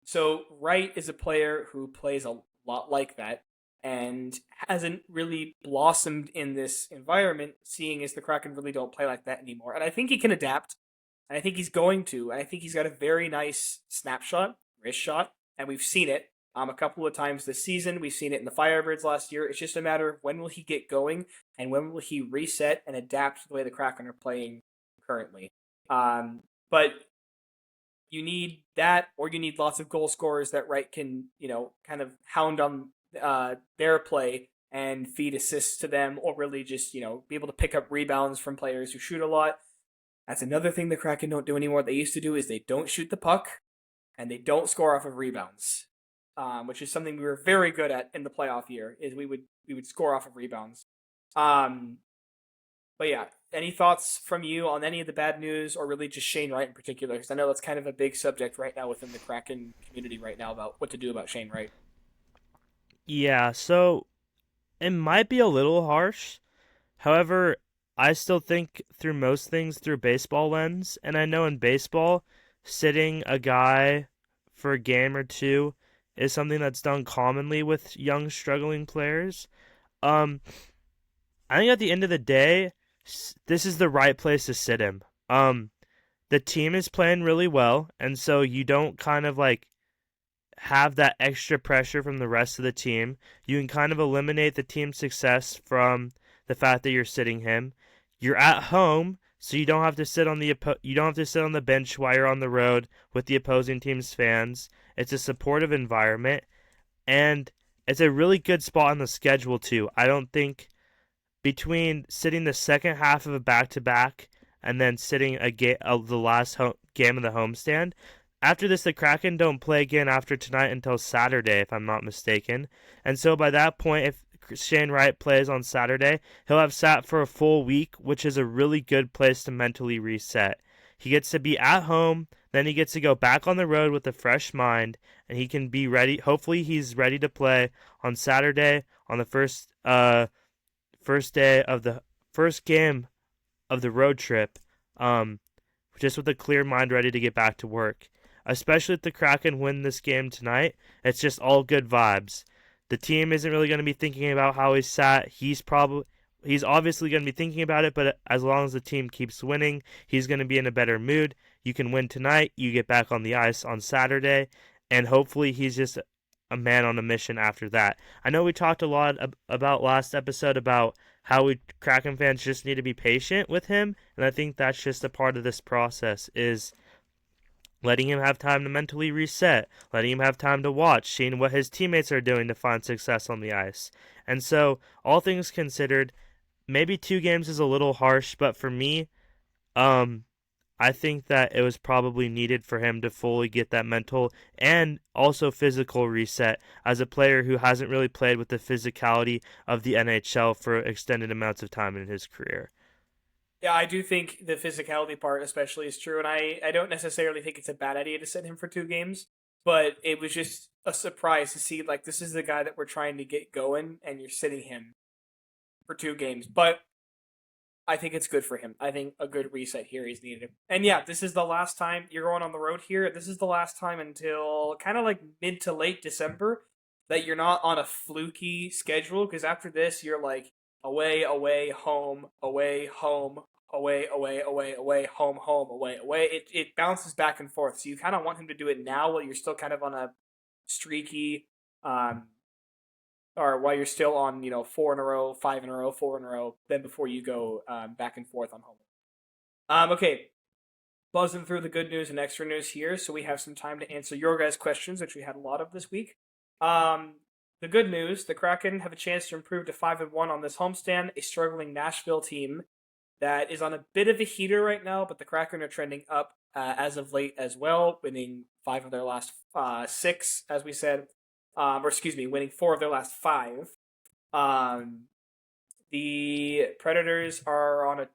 So Wright is a player who plays a lot like that and hasn't really blossomed in this environment, seeing as the Kraken really don't play like that anymore. And I think he can adapt, and I think he's going to, and I think he's got a very nice snapshot, wrist shot, and we've seen it a couple of times this season. We've seen it in the Firebirds last year. It's just a matter of when will he get going and when will he reset and adapt to the way the Kraken are playing currently. But you need that, or you need lots of goal scorers that Wright can, kind of hound on their play and feed assists to them, or really just, be able to pick up rebounds from players who shoot a lot. That's another thing the Kraken don't do anymore. They used to do is they don't shoot the puck and they don't score off of rebounds, which is something we were very good at in the playoff year, is we would score off of rebounds. But yeah, any thoughts from you on any of the bad news, or really just Shane Wright in particular? Because I know that's kind of a big subject right now within the Kraken community right now about what to do about Shane Wright. Yeah, so it might be a little harsh. However, I still think through most things through baseball lens, and I know in baseball, sitting a guy for a game or two is something that's done commonly with young struggling players. Um, I think at the end of the day, this is the right place to sit him. The team is playing really well, and so you don't kind of like have that extra pressure from the rest of the team. You can kind of eliminate the team's success from the fact that you're sitting him. You're at home, so you don't have to sit on the bench while you're on the road with the opposing team's fans. It's a supportive environment, and it's a really good spot on the schedule too. I don't think between sitting the second half of a back-to-back and then sitting the last game of the homestand. After this, the Kraken don't play again after tonight until Saturday, if I'm not mistaken. And so by that point, if Shane Wright plays on Saturday, he'll have sat for a full week, which is a really good place to mentally reset. He gets to be at home, then he gets to go back on the road with a fresh mind, and he can be ready. Hopefully, he's ready to play on Saturday on the first game of the road trip, just with a clear mind ready to get back to work. Especially if the Kraken win this game tonight, it's just all good vibes. The team isn't really going to be thinking about how he sat. He's obviously going to be thinking about it, but as long as the team keeps winning, he's going to be in a better mood. You can win tonight, you get back on the ice on Saturday, and hopefully he's just a man on a mission after that. I know we talked a lot about last episode about how Kraken fans just need to be patient with him, and I think that's just a part of this process, is letting him have time to mentally reset, letting him have time to watch, seeing what his teammates are doing to find success on the ice. And so, all things considered, maybe 2 games is a little harsh, but for me, I think that it was probably needed for him to fully get that mental and also physical reset as a player who hasn't really played with the physicality of the NHL for extended amounts of time in his career. Yeah, I do think the physicality part especially is true, and I don't necessarily think it's a bad idea to sit him for 2 games, but it was just a surprise to see, like, this is the guy that we're trying to get going, and you're sitting him for 2 games. But I think it's good for him. I think a good reset here is needed. And yeah, this is the last time you're going on the road here. This is the last time until kind of like mid to late December that you're not on a fluky schedule, because after this, you're like away, away, home, away, home, away, away, away, away, home, home, away, away. It bounces back and forth. So you kind of want him to do it now while you're still kind of on a streaky, or while you're still on, 4 in a row, 5 in a row, 4 in a row, then before you go back and forth on home. Okay, buzzing through the good news and extra news here, so we have some time to answer your guys' questions, which we had a lot of this week. The good news, the Kraken have a chance to improve to 5-1 on this homestand, a struggling Nashville team that is on a bit of a heater right now, but the Kraken are trending up as of late as well, winning 5 of their last 6, as we said. Winning 4 of their last 5. The Predators are on a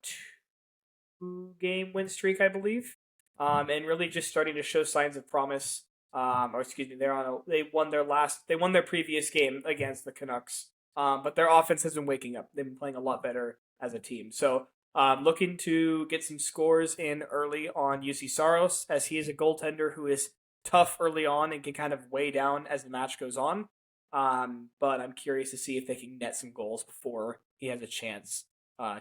2-game win streak, I believe, and really just starting to show signs of promise. They won their previous game against the Canucks, but their offense has been waking up. They've been playing a lot better as a team. So, looking to get some scores in early on UC Saros, as he is a goaltender who is tough early on and can kind of weigh down as the match goes on. But I'm curious to see if they can net some goals before he has a chance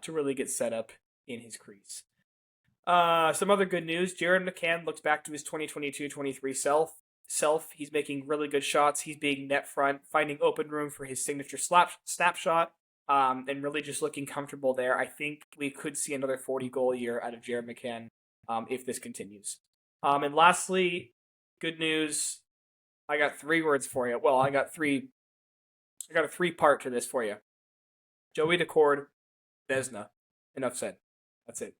to really get set up in his crease. Some other good news. Jared McCann looks back to his 2022-23 self. He's making really good shots. He's being net front, finding open room for his signature snap shot, and really just looking comfortable there. I think we could see another 40-goal year out of Jared McCann if this continues. And lastly, good news. I got 3 words for you. Well, I got a 3-part to this for you. Joey Decord, Vesna. Enough said. That's it.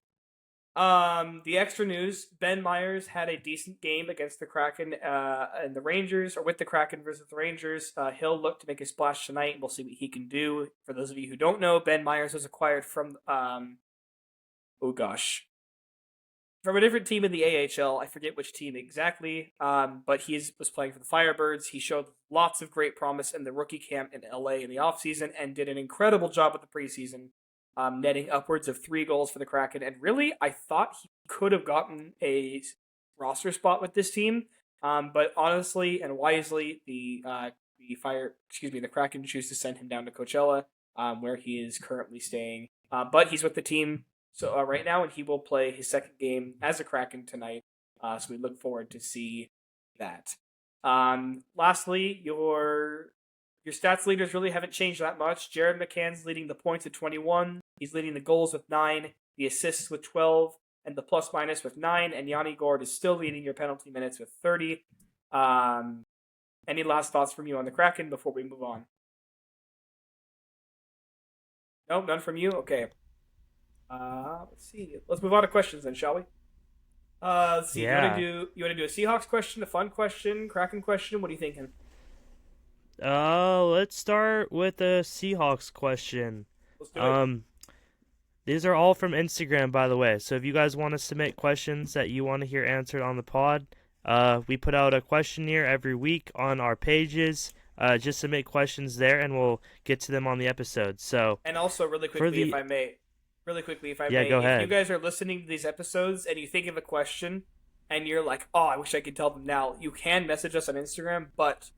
The extra news, Ben Myers had a decent game against the Kraken and the Rangers, or with the Kraken versus the Rangers. He'll look to make a splash tonight, and we'll see what he can do. For those of you who don't know, Ben Myers was acquired from, from a different team in the AHL. I forget which team exactly, but he was playing for the Firebirds. He showed lots of great promise in the rookie camp in LA in the offseason and did an incredible job with the preseason, netting upwards of 3 goals for the Kraken. And really, I thought he could have gotten a roster spot with this team. But honestly and wisely, the Kraken choose to send him down to Coachella, where he is currently staying. But he's with the team right now, and he will play his second game as a Kraken tonight. So we look forward to see that. Lastly, your stats leaders really haven't changed that much. Jared McCann's leading the points at 21. He's leading the goals with 9, the assists with 12, and the plus minus with 9. And Yanni Gord is still leading your penalty minutes with 30. Any last thoughts from you on the Kraken before we move on? No, none from you? Okay. Let's see. Let's move on to questions then, shall we? Let's see. Yeah. You want to do a Seahawks question, a fun question, Kraken question? What are you thinking? Let's start with a Seahawks question. Let's do it. These are all from Instagram, by the way. So if you guys want to submit questions that you want to hear answered on the pod, we put out a questionnaire every week on our pages. Just submit questions there, and we'll get to them on the episode. So, and also, really quickly, if I may, go ahead. If you guys are listening to these episodes and you think of a question and you're like, oh, I wish I could tell them now, you can message us on Instagram, but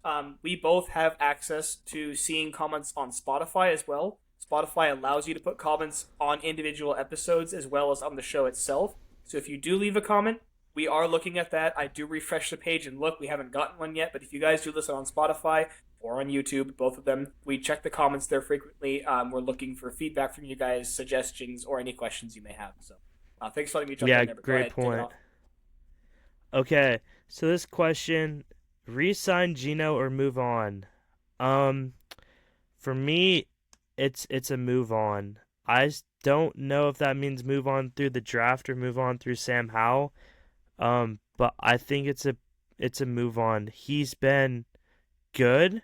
we both have access to seeing comments on Spotify as well. Spotify allows you to put comments on individual episodes as well as on the show itself. So if you do leave a comment, we are looking at that. I do refresh the page and look. We haven't gotten one yet, but if you guys do listen on Spotify or on YouTube, both of them, we check the comments there frequently. We're looking for feedback from you guys, suggestions, or any questions you may have. So thanks for letting me jump in there. Great point. Okay, so this question, re-sign Gino or move on? For me, it's a move on. I don't know if that means move on through the draft or move on through Sam Howell. But I think it's a move on. He's been good,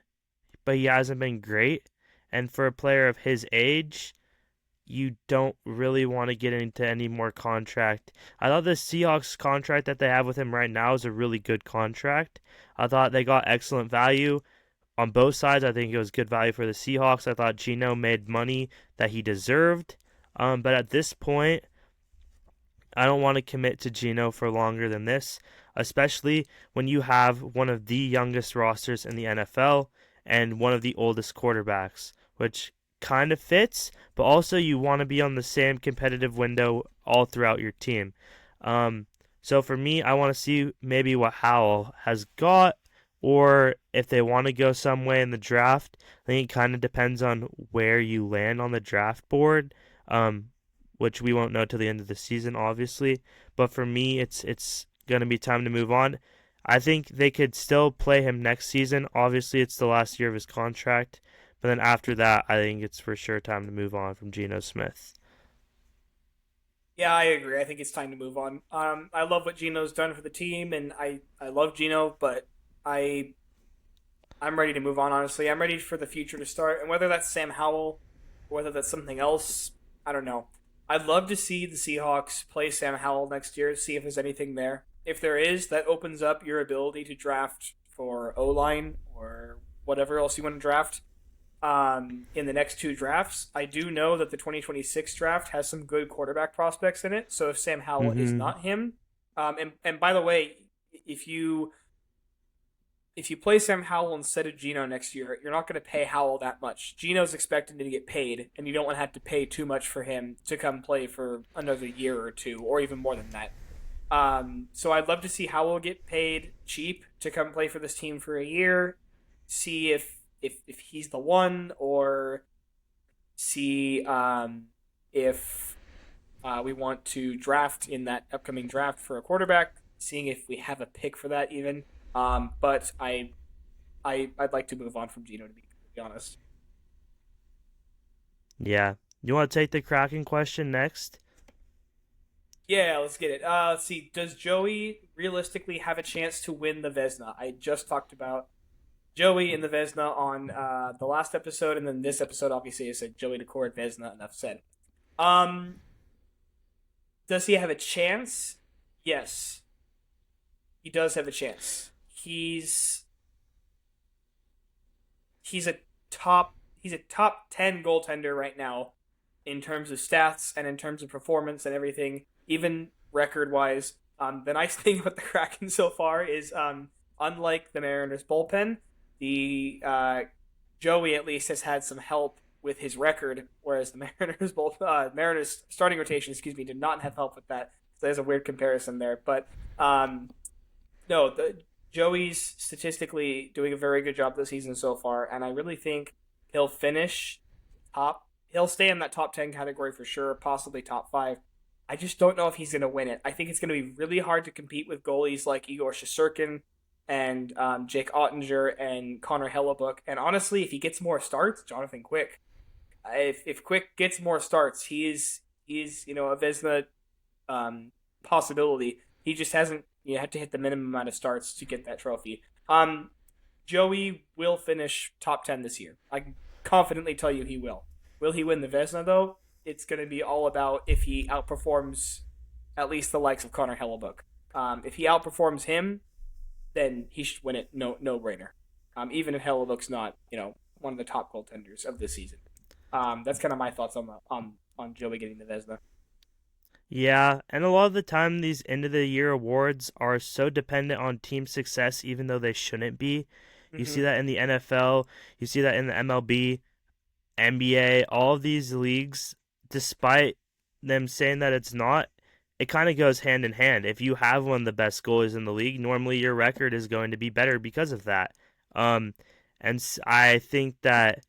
but he hasn't been great. And for a player of his age, you don't really want to get into any more contract. I thought the Seahawks contract that they have with him right now is a really good contract. I thought they got excellent value on both sides. I think it was good value for the Seahawks. I thought Gino made money that he deserved. But at this point, I don't want to commit to Gino for longer than this, especially when you have one of the youngest rosters in the NFL and one of the oldest quarterbacks, which kind of fits, but also you want to be on the same competitive window all throughout your team. So for me, I want to see maybe what Howell has got, or if they want to go some way in the draft. I think it kind of depends on where you land on the draft board, which we won't know till the end of the season, obviously. But for me, it's going to be time to move on. I think they could still play him next season. Obviously, it's the last year of his contract. But then after that, I think it's for sure time to move on from Geno Smith. Yeah, I agree. I think it's time to move on. I love what Geno's done for the team, and I love Geno, but I'm ready to move on, honestly. I'm ready for the future to start. And whether that's Sam Howell or whether that's something else, I don't know. I'd love to see the Seahawks play Sam Howell next year, see if there's anything there. If there is, that opens up your ability to draft for O-line or whatever else you want to draft in the next two drafts. I do know that the 2026 draft has some good quarterback prospects in it, so if Sam Howell is not him, and by the way, if you play Sam Howell instead of Geno next year, you're not going to pay Howell that much. Geno's expecting to get paid, and you don't want to have to pay too much for him to come play for another year or two, or even more than that. So I'd love to see Howell get paid cheap to come play for this team for a year, see if he's the one, or see if we want to draft in that upcoming draft for a quarterback, seeing if we have a pick for that even. But I'd like to move on from Geno, to be honest. Yeah. You want to take the Kraken question next? Yeah, let's get it. Let's see. Does Joey realistically have a chance to win the Vezina? I just talked about Joey in the Vezina on the last episode, and then this episode obviously is a Joey Decor Vezina. Enough said. Does he have a chance? Yes, he does have a chance. He's a top 10 goaltender right now in terms of stats and in terms of performance and everything, even record wise. The nice thing about the Kraken so far is on unlike the Mariners bullpen, the Joey at least has had some help with his record, whereas the Mariners starting rotation, did not have help with that. So there's a weird comparison there, but no, Joey's statistically doing a very good job this season so far, and I really think he'll finish top. He'll stay in that top 10 category for sure, possibly top 5. I just don't know if he's going to win it. I think it's going to be really hard to compete with goalies like Igor Shesterkin and Jake Ottinger and Connor Hellebuck. And honestly, if he gets more starts, Jonathan Quick. If Quick gets more starts, he's a Vezina possibility. He just hasn't. You have to hit the minimum amount of starts to get that trophy. Joey will finish top 10 this year. I can confidently tell you he will. Will he win the Vezina, though? It's going to be all about if he outperforms at least the likes of Connor Hellebuck. If he outperforms him, then he should win it, no brainer. Even if Hellebuck's not, one of the top goaltenders of this season. That's kind of my thoughts on Joey getting the Vezina. Yeah, and a lot of the time these end of the year awards are so dependent on team success, even though they shouldn't be. You see that in the NFL, you see that in the MLB, NBA, all of these leagues, despite them saying that it's not, it kind of goes hand in hand. If you have one of the best goalies in the league, normally your record is going to be better because of that. And I think that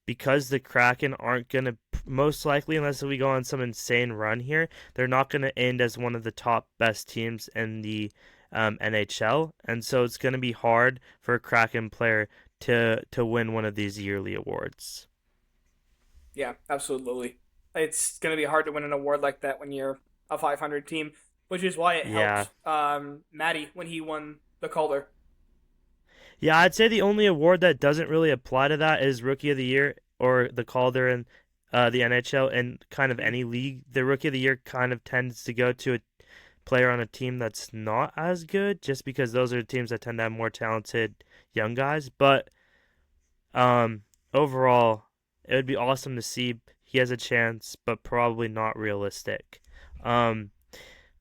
because the Kraken aren't going to, most likely, unless we go on some insane run here, they're not going to end as one of the top best teams in the NHL. And so it's going to be hard for a Kraken player to win one of these yearly awards. Yeah, absolutely. It's going to be hard to win an award like that when you're a 500 team, which is why it helped Matty when he won the Calder. Yeah, I'd say the only award that doesn't really apply to that is Rookie of the Year or the Calder in the NHL and kind of any league. The Rookie of the Year kind of tends to go to a player on a team that's not as good just because those are teams that tend to have more talented young guys. But overall, it would be awesome to see he has a chance, but probably not realistic.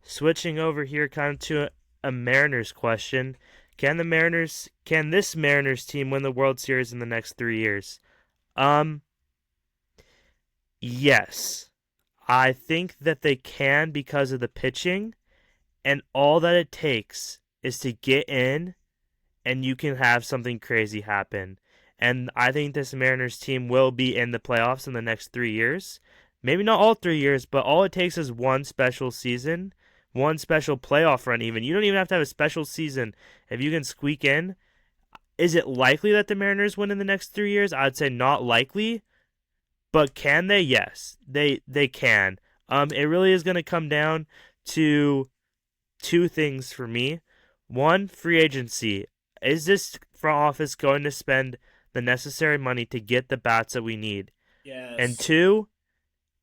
Switching over here kind of to a Mariners question. Can this Mariners team win the World Series in the next 3 years? Yes. I think that they can because of the pitching, and all that it takes is to get in, and you can have something crazy happen. And I think this Mariners team will be in the playoffs in the next 3 years. Maybe not all 3 years, but all it takes is one special season, one special playoff run even. You don't even have to have a special season. If you can squeak in, is it likely that the Mariners win in the next 3 years? I'd say not likely. But can they? Yes, they can. It really is going to come down to two things for me. One, free agency. Is this front office going to spend the necessary money to get the bats that we need? Yes. And two,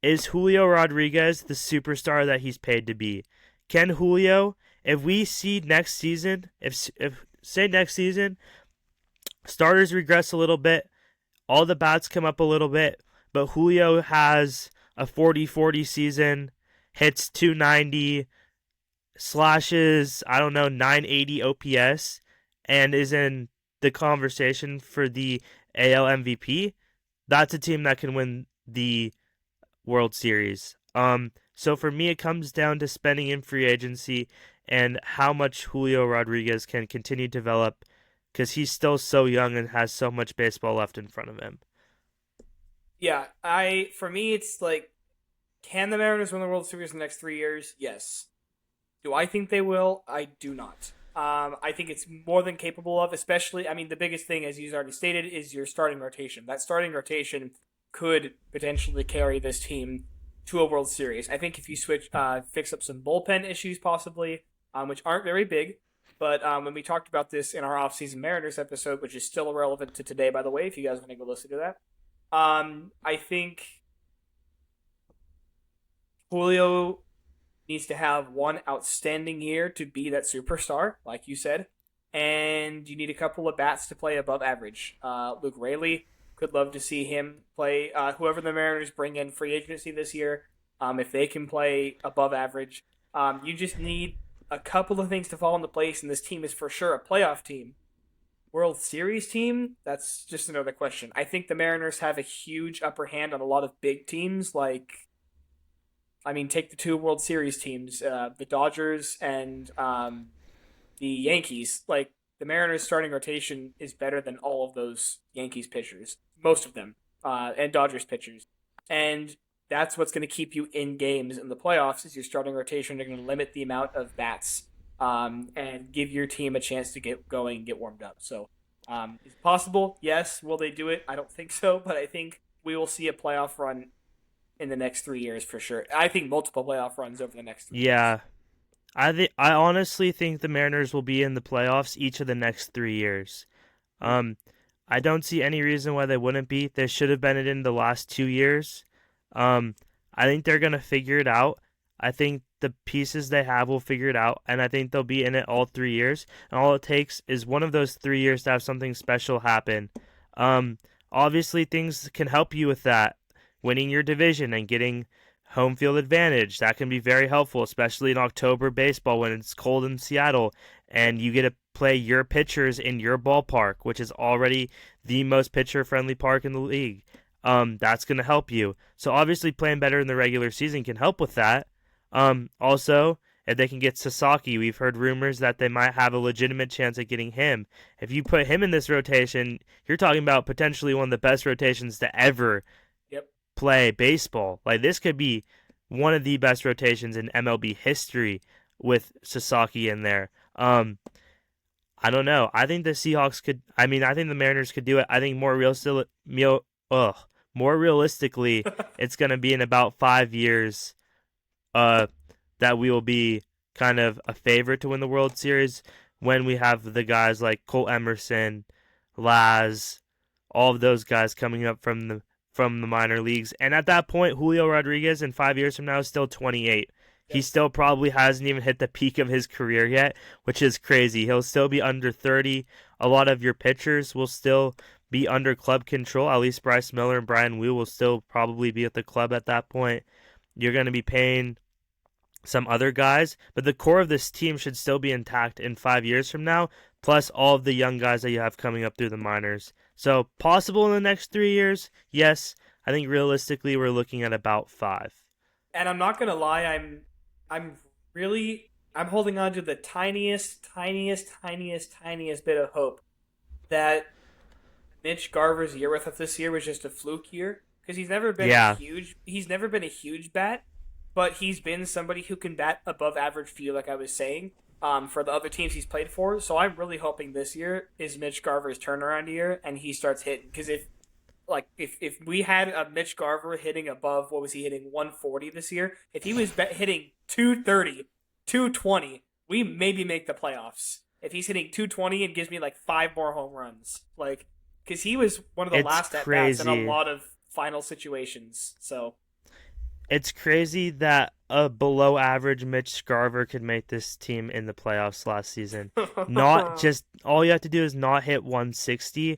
is Julio Rodriguez the superstar that he's paid to be? Can Julio, if we see next season, if say next season, starters regress a little bit, all the bats come up a little bit, but Julio has a 40-40 season, hits 290, slashes, 980 OPS, and is in the conversation for the AL MVP, that's a team that can win the World Series. So for me, it comes down to spending in free agency and how much Julio Rodriguez can continue to develop because he's still so young and has so much baseball left in front of him. Yeah, for me, it's like, can the Mariners win the World Series in the next 3 years? Yes. Do I think they will? I do not. I think it's more than capable of, especially, the biggest thing, as you already stated, is your starting rotation. That starting rotation could potentially carry this team to a World Series. I think if you fix up some bullpen issues possibly, which aren't very big, but when we talked about this in our off-season Mariners episode, which is still relevant to today, by the way, if you guys want to go listen to that, I think Julio needs to have one outstanding year to be that superstar, like you said, and you need a couple of bats to play above average. Luke Raley, could love to see him play. Whoever the Mariners bring in free agency this year, if they can play above average, you just need a couple of things to fall into place, and this team is for sure a playoff team. World Series team? That's just another question. I think the Mariners have a huge upper hand on a lot of big teams. Take the two World Series teams, the Dodgers and the Yankees. Like, the Mariners' starting rotation is better than all of those Yankees pitchers, most of them, and Dodgers pitchers. And that's what's going to keep you in games in the playoffs is your starting rotation. They're going to limit the amount of bats and give your team a chance to get going and get warmed up. So, is it possible? Yes. Will they do it? I don't think so, but I think we will see a playoff run in the next 3 years for sure. I think multiple playoff runs over the next 3 years. Yeah. I honestly think the Mariners will be in the playoffs each of the next 3 years. I don't see any reason why they wouldn't be. They should have been in the last 2 years. I think they're going to figure it out. I think the pieces they have will figure it out, and I think they'll be in it all 3 years. And all it takes is one of those 3 years to have something special happen. Obviously, things can help you with that. Winning your division and getting home field advantage. That can be very helpful, especially in October baseball when it's cold in Seattle and you get to play your pitchers in your ballpark, which is already the most pitcher-friendly park in the league. That's going to help you. So obviously playing better in the regular season can help with that. Also, if they can get Sasaki, we've heard rumors that they might have a legitimate chance at getting him. If you put him in this rotation, you're talking about potentially one of the best rotations to ever play baseball. Like, this could be one of the best rotations in MLB history with Sasaki in there. I don't know. I think the Seahawks could. I think the Mariners could do it. I think more realistically, it's going to be in about 5 years. That we will be kind of a favorite to win the World Series when we have the guys like Cole Emerson, Laz, all of those guys coming up from the minor leagues. And at that point, Julio Rodriguez in 5 years from now is still 28. He still probably hasn't even hit the peak of his career yet, which is crazy. He'll still be under 30. A lot of your pitchers will still be under club control. At least Bryce Miller and Brian Wu will still probably be at the club at that point. You're going to be paying some other guys, but the core of this team should still be intact in 5 years from now, plus all of the young guys that you have coming up through the minors. So possible in the next 3 years? Yes. I think realistically we're looking at about 5. And I'm not gonna lie, I'm holding on to the tiniest bit of hope that Mitch Garver's year with us this year was just a fluke year, because he's never been a huge bat, but he's been somebody who can bat above average field, like I was saying, for the other teams he's played for. So I'm really hoping this year is Mitch Garver's turnaround year and he starts hitting. Because if we had a Mitch Garver hitting above, what was he hitting, 140 this year? If he was hitting 230, 220, we maybe make the playoffs. If he's hitting 220 and gives me like 5 more home runs, because he was one of the last at bats in a lot of final situations. So it's crazy that a below average Mitch Garver could make this team in the playoffs last season. Not just, all you have to do is not hit 160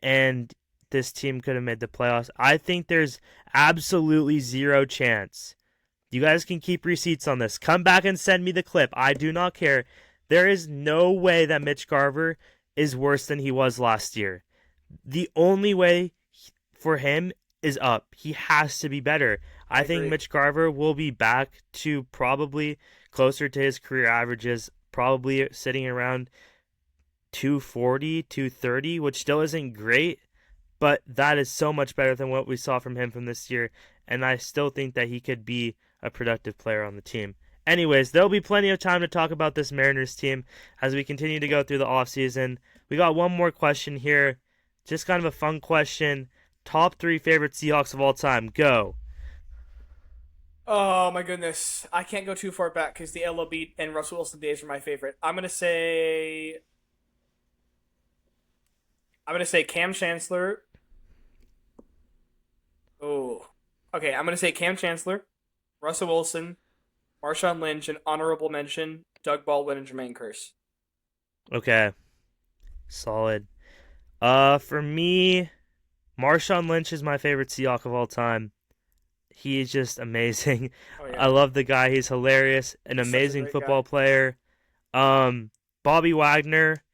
and this team could have made the playoffs. I think there's absolutely zero chance. You guys can keep receipts on this. Come back and send me the clip. I do not care. There is no way that Mitch Garver is worse than he was last year. The only way for him is up. He has to be better. I think Mitch Garver will be back to probably closer to his career averages, probably sitting around 240, 230, which still isn't great, but that is so much better than what we saw from him from this year, and I still think that he could be a productive player on the team. Anyways, there'll be plenty of time to talk about this Mariners team as we continue to go through the offseason. We got one more question here, just kind of a fun question. Top 3 favorite Seahawks of all time. Go. Oh my goodness. I can't go too far back because the LO Beat and Russell Wilson days are my favorite. I'm gonna say Cam Chancellor. Oh. Okay, I'm gonna say Cam Chancellor, Russell Wilson, Marshawn Lynch, and honorable mention, Doug Baldwin and Jermaine Kearse. Okay. Solid. For me, Marshawn Lynch is my favorite Seahawk of all time. He's just amazing. Oh I yeah, love the guy. He's hilarious, an he's such a amazing great guy. football player. Bobby Wagner,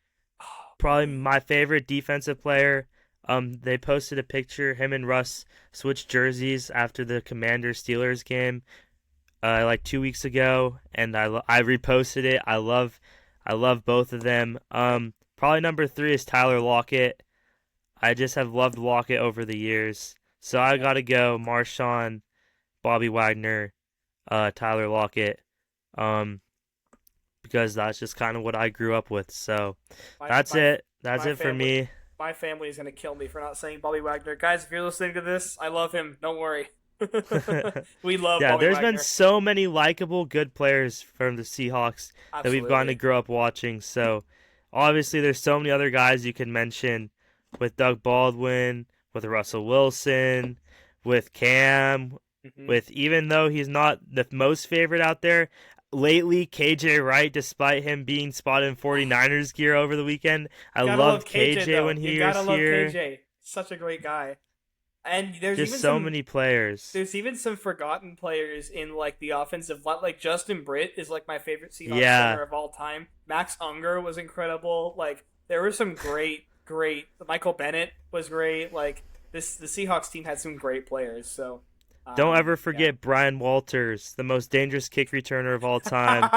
Oh, probably Bobby. my favorite defensive player. They posted a picture. Him and Russ switched jerseys after the Commanders Steelers game, like 2 weeks ago, and I reposted it. I love both of them. Probably number three is Tyler Lockett. I just have loved Lockett over the years, so I Yeah. gotta go Marshawn, Bobby Wagner, Tyler Lockett, um, because that's just kind of what I grew up with. So My that's my it. That's my it for family me. my family is gonna kill me for not saying Bobby Wagner. Guys, if you're listening to this, I love him. Don't worry. We love Yeah, Bobby there's been Wagner. so many likable, good players from the Seahawks that we've gotten to Absolutely. grow up watching. So obviously, there's so many other guys you can mention with Doug Baldwin, with Russell Wilson, with Cam, Hmm. with even though he's not the most favorite out there. Lately, KJ Wright, despite him being spotted in 49ers gear over the weekend, I You gotta love loved KJ KJ though. when You he gotta was love here. KJ. Such a great guy. And there's Just even so some many players. there's even some forgotten players in like the offensive line. Like Justin Britt is like my favorite Seahawks Yeah, center of all time. Max Unger was incredible. Like there were some great. Michael Bennett was great. Like the Seahawks team had some great players. So don't ever yeah. forget Brian Walters, the most dangerous kick returner of all time.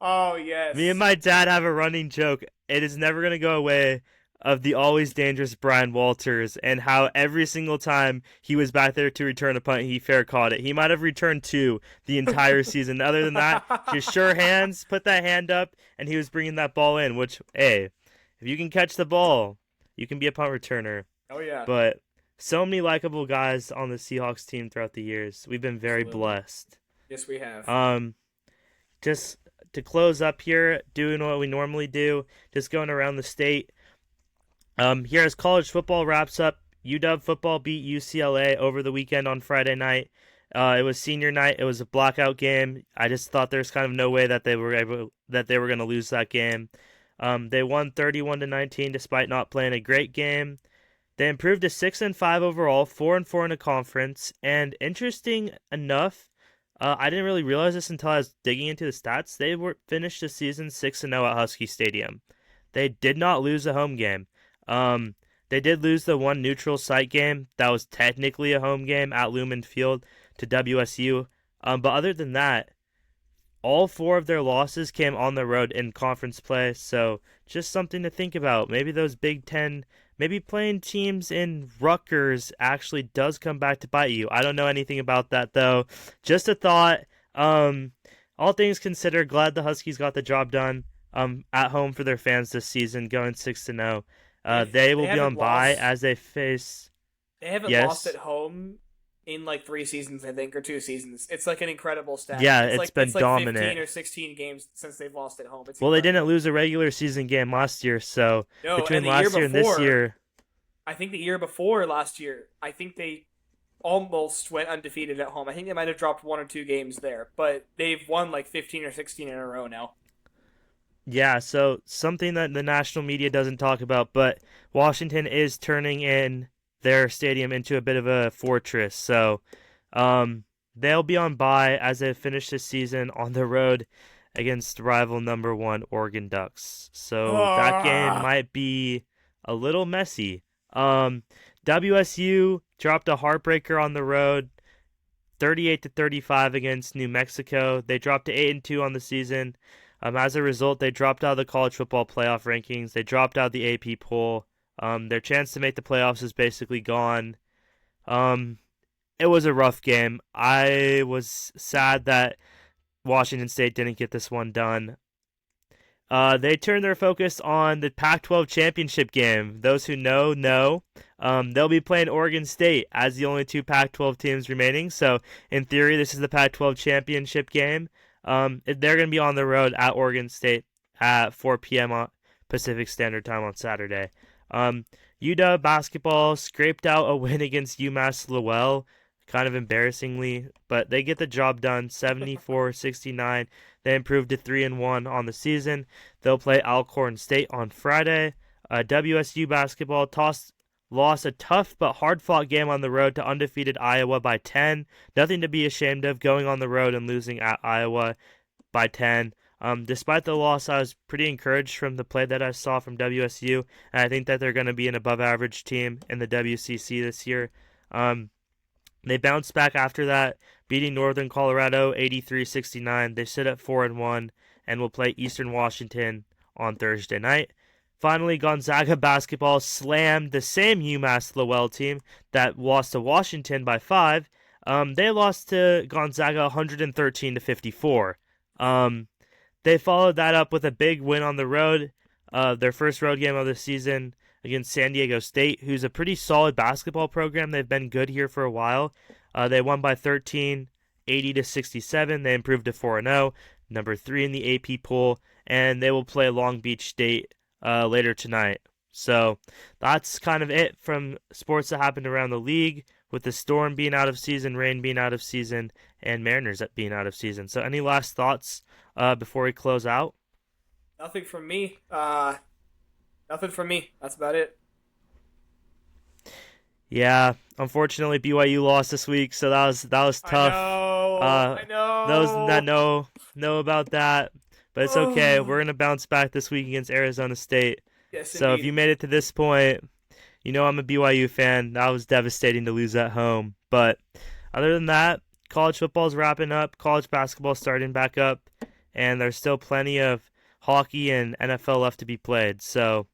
Oh Me and yes. my dad have a running joke. It is never going to go away of the always dangerous Brian Walters and how every single time he was back there to return a punt, he fair caught it. He might have returned two the entire season. Other than that, just sure hands, put that hand up, and he was bringing that ball in, which, hey, if you can catch the ball, you can be a punt returner. Oh yeah. But so many likable guys on the Seahawks team throughout the years. We've been very Absolutely. blessed. Yes, we have. Just to close up here, doing what we normally do, just going around the state. Here as college football wraps up, UW football beat UCLA over the weekend on Friday night. It was senior night. It was a blackout game. I just thought there's kind of no way that they were going to lose that game. They won 31-19 despite not playing a great game. They improved to 6-5 overall, 4-4 in the conference, and interesting enough, I didn't really realize this until I was digging into the stats. They were finished the season 6-0 at Husky Stadium. They did not lose a home game. They did lose the one neutral site game that was technically a home game at Lumen Field to WSU. But other than that, all four of their losses came on the road in conference play, so just something to think about. Maybe those Big Ten, maybe playing teams in Rutgers actually does come back to bite you. I don't know anything about that, though. Just a thought. All things considered, glad the Huskies got the job done at home for their fans this season, going 6-0. They They will be on haven't bye lost. as they face. They haven't lost Yes. at home in like 3 seasons, I think, or 2 seasons. It's like an incredible stat. Yeah, It's it's like been 15 dominant. or 16 games since they've lost at home. It's Well, they didn't incredible. lose a regular season game last year, so No, between and the year last year and this before, year. I think the year before last year, I think they almost went undefeated at home. I think they might have dropped 1 or 2 games there, but they've won like 15 or 16 in a row now. Yeah, so something that the national media doesn't talk about, but Washington is turning in their stadium into a bit of a fortress. So they'll be on bye as they finish this season on the road against rival number one Oregon Ducks. So that game Ah, might be a little messy. WSU dropped a heartbreaker on the road, 38-35 against New Mexico. They dropped to 8-2 on the season. As a result, they dropped out of the college football playoff rankings. They dropped out of the AP poll. Their chance to make the playoffs is basically gone. It was a rough game. I was sad that Washington State didn't get this one done. They turned their focus on the Pac-12 championship game. Those who know. They'll be playing Oregon State as the only two Pac-12 teams remaining. So, in theory, this is the Pac-12 championship game. They're going to be on the road at Oregon State at 4 p.m. Pacific Standard Time on Saturday. UW basketball scraped out a win against UMass Lowell, kind of embarrassingly, but they get the job done, 74-69. They improved to 3-1 on the season. They'll play Alcorn State on Friday. WSU basketball lost a tough but hard-fought game on the road to undefeated Iowa by 10. Nothing to be ashamed of, going on the road and losing at Iowa by 10. Despite the loss, I was pretty encouraged from the play that I saw from WSU, and I think that they're going to be an above-average team in the WCC this year. They bounced back after that, beating Northern Colorado 83-69. They sit at 4-1 and will play Eastern Washington on Thursday night. Finally, Gonzaga basketball slammed the same UMass Lowell team that lost to Washington by 5. They lost to Gonzaga 113-54. They followed that up with a big win on the road, their first road game of the season against San Diego State, who's a pretty solid basketball program. They've been good here for a while. They won by 13, 80-67. They improved to 4-0, number 3 in the AP poll, and they will play Long Beach State later tonight. So that's kind of it from sports that happened around the league, with the Storm being out of season, Rain being out of season, and Mariners being out of season. So any last thoughts before we close out? Nothing from me. Nothing from me. That's about it. Yeah, unfortunately BYU lost this week, so that was tough. I know. Those that know about that, but it's okay. We're gonna bounce back this week against Arizona State. Yes, so indeed. If you made it to this point, you know I'm a BYU fan. That was devastating to lose at home. But other than that, college football's wrapping up, college basketball starting back up, and there's still plenty of hockey and NFL left to be played. So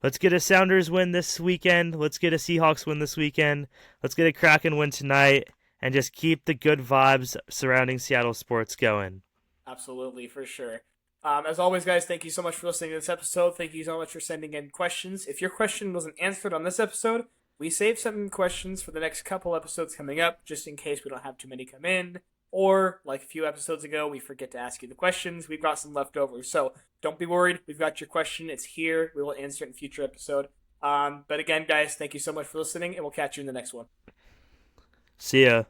let's get a Sounders win this weekend. Let's get a Seahawks win this weekend. Let's get a Kraken win tonight, and just keep the good vibes surrounding Seattle sports going. Absolutely, for sure. As always, guys, thank you so much for listening to this episode. Thank you so much for sending in questions. If your question wasn't answered on this episode, we saved some questions for the next couple episodes coming up, just in case we don't have too many come in. Or, like a few episodes ago, we forget to ask you the questions. We've got some leftovers. So don't be worried. We've got your question. It's here. We will answer it in a future episode. But again, guys, thank you so much for listening, and we'll catch you in the next one. See ya.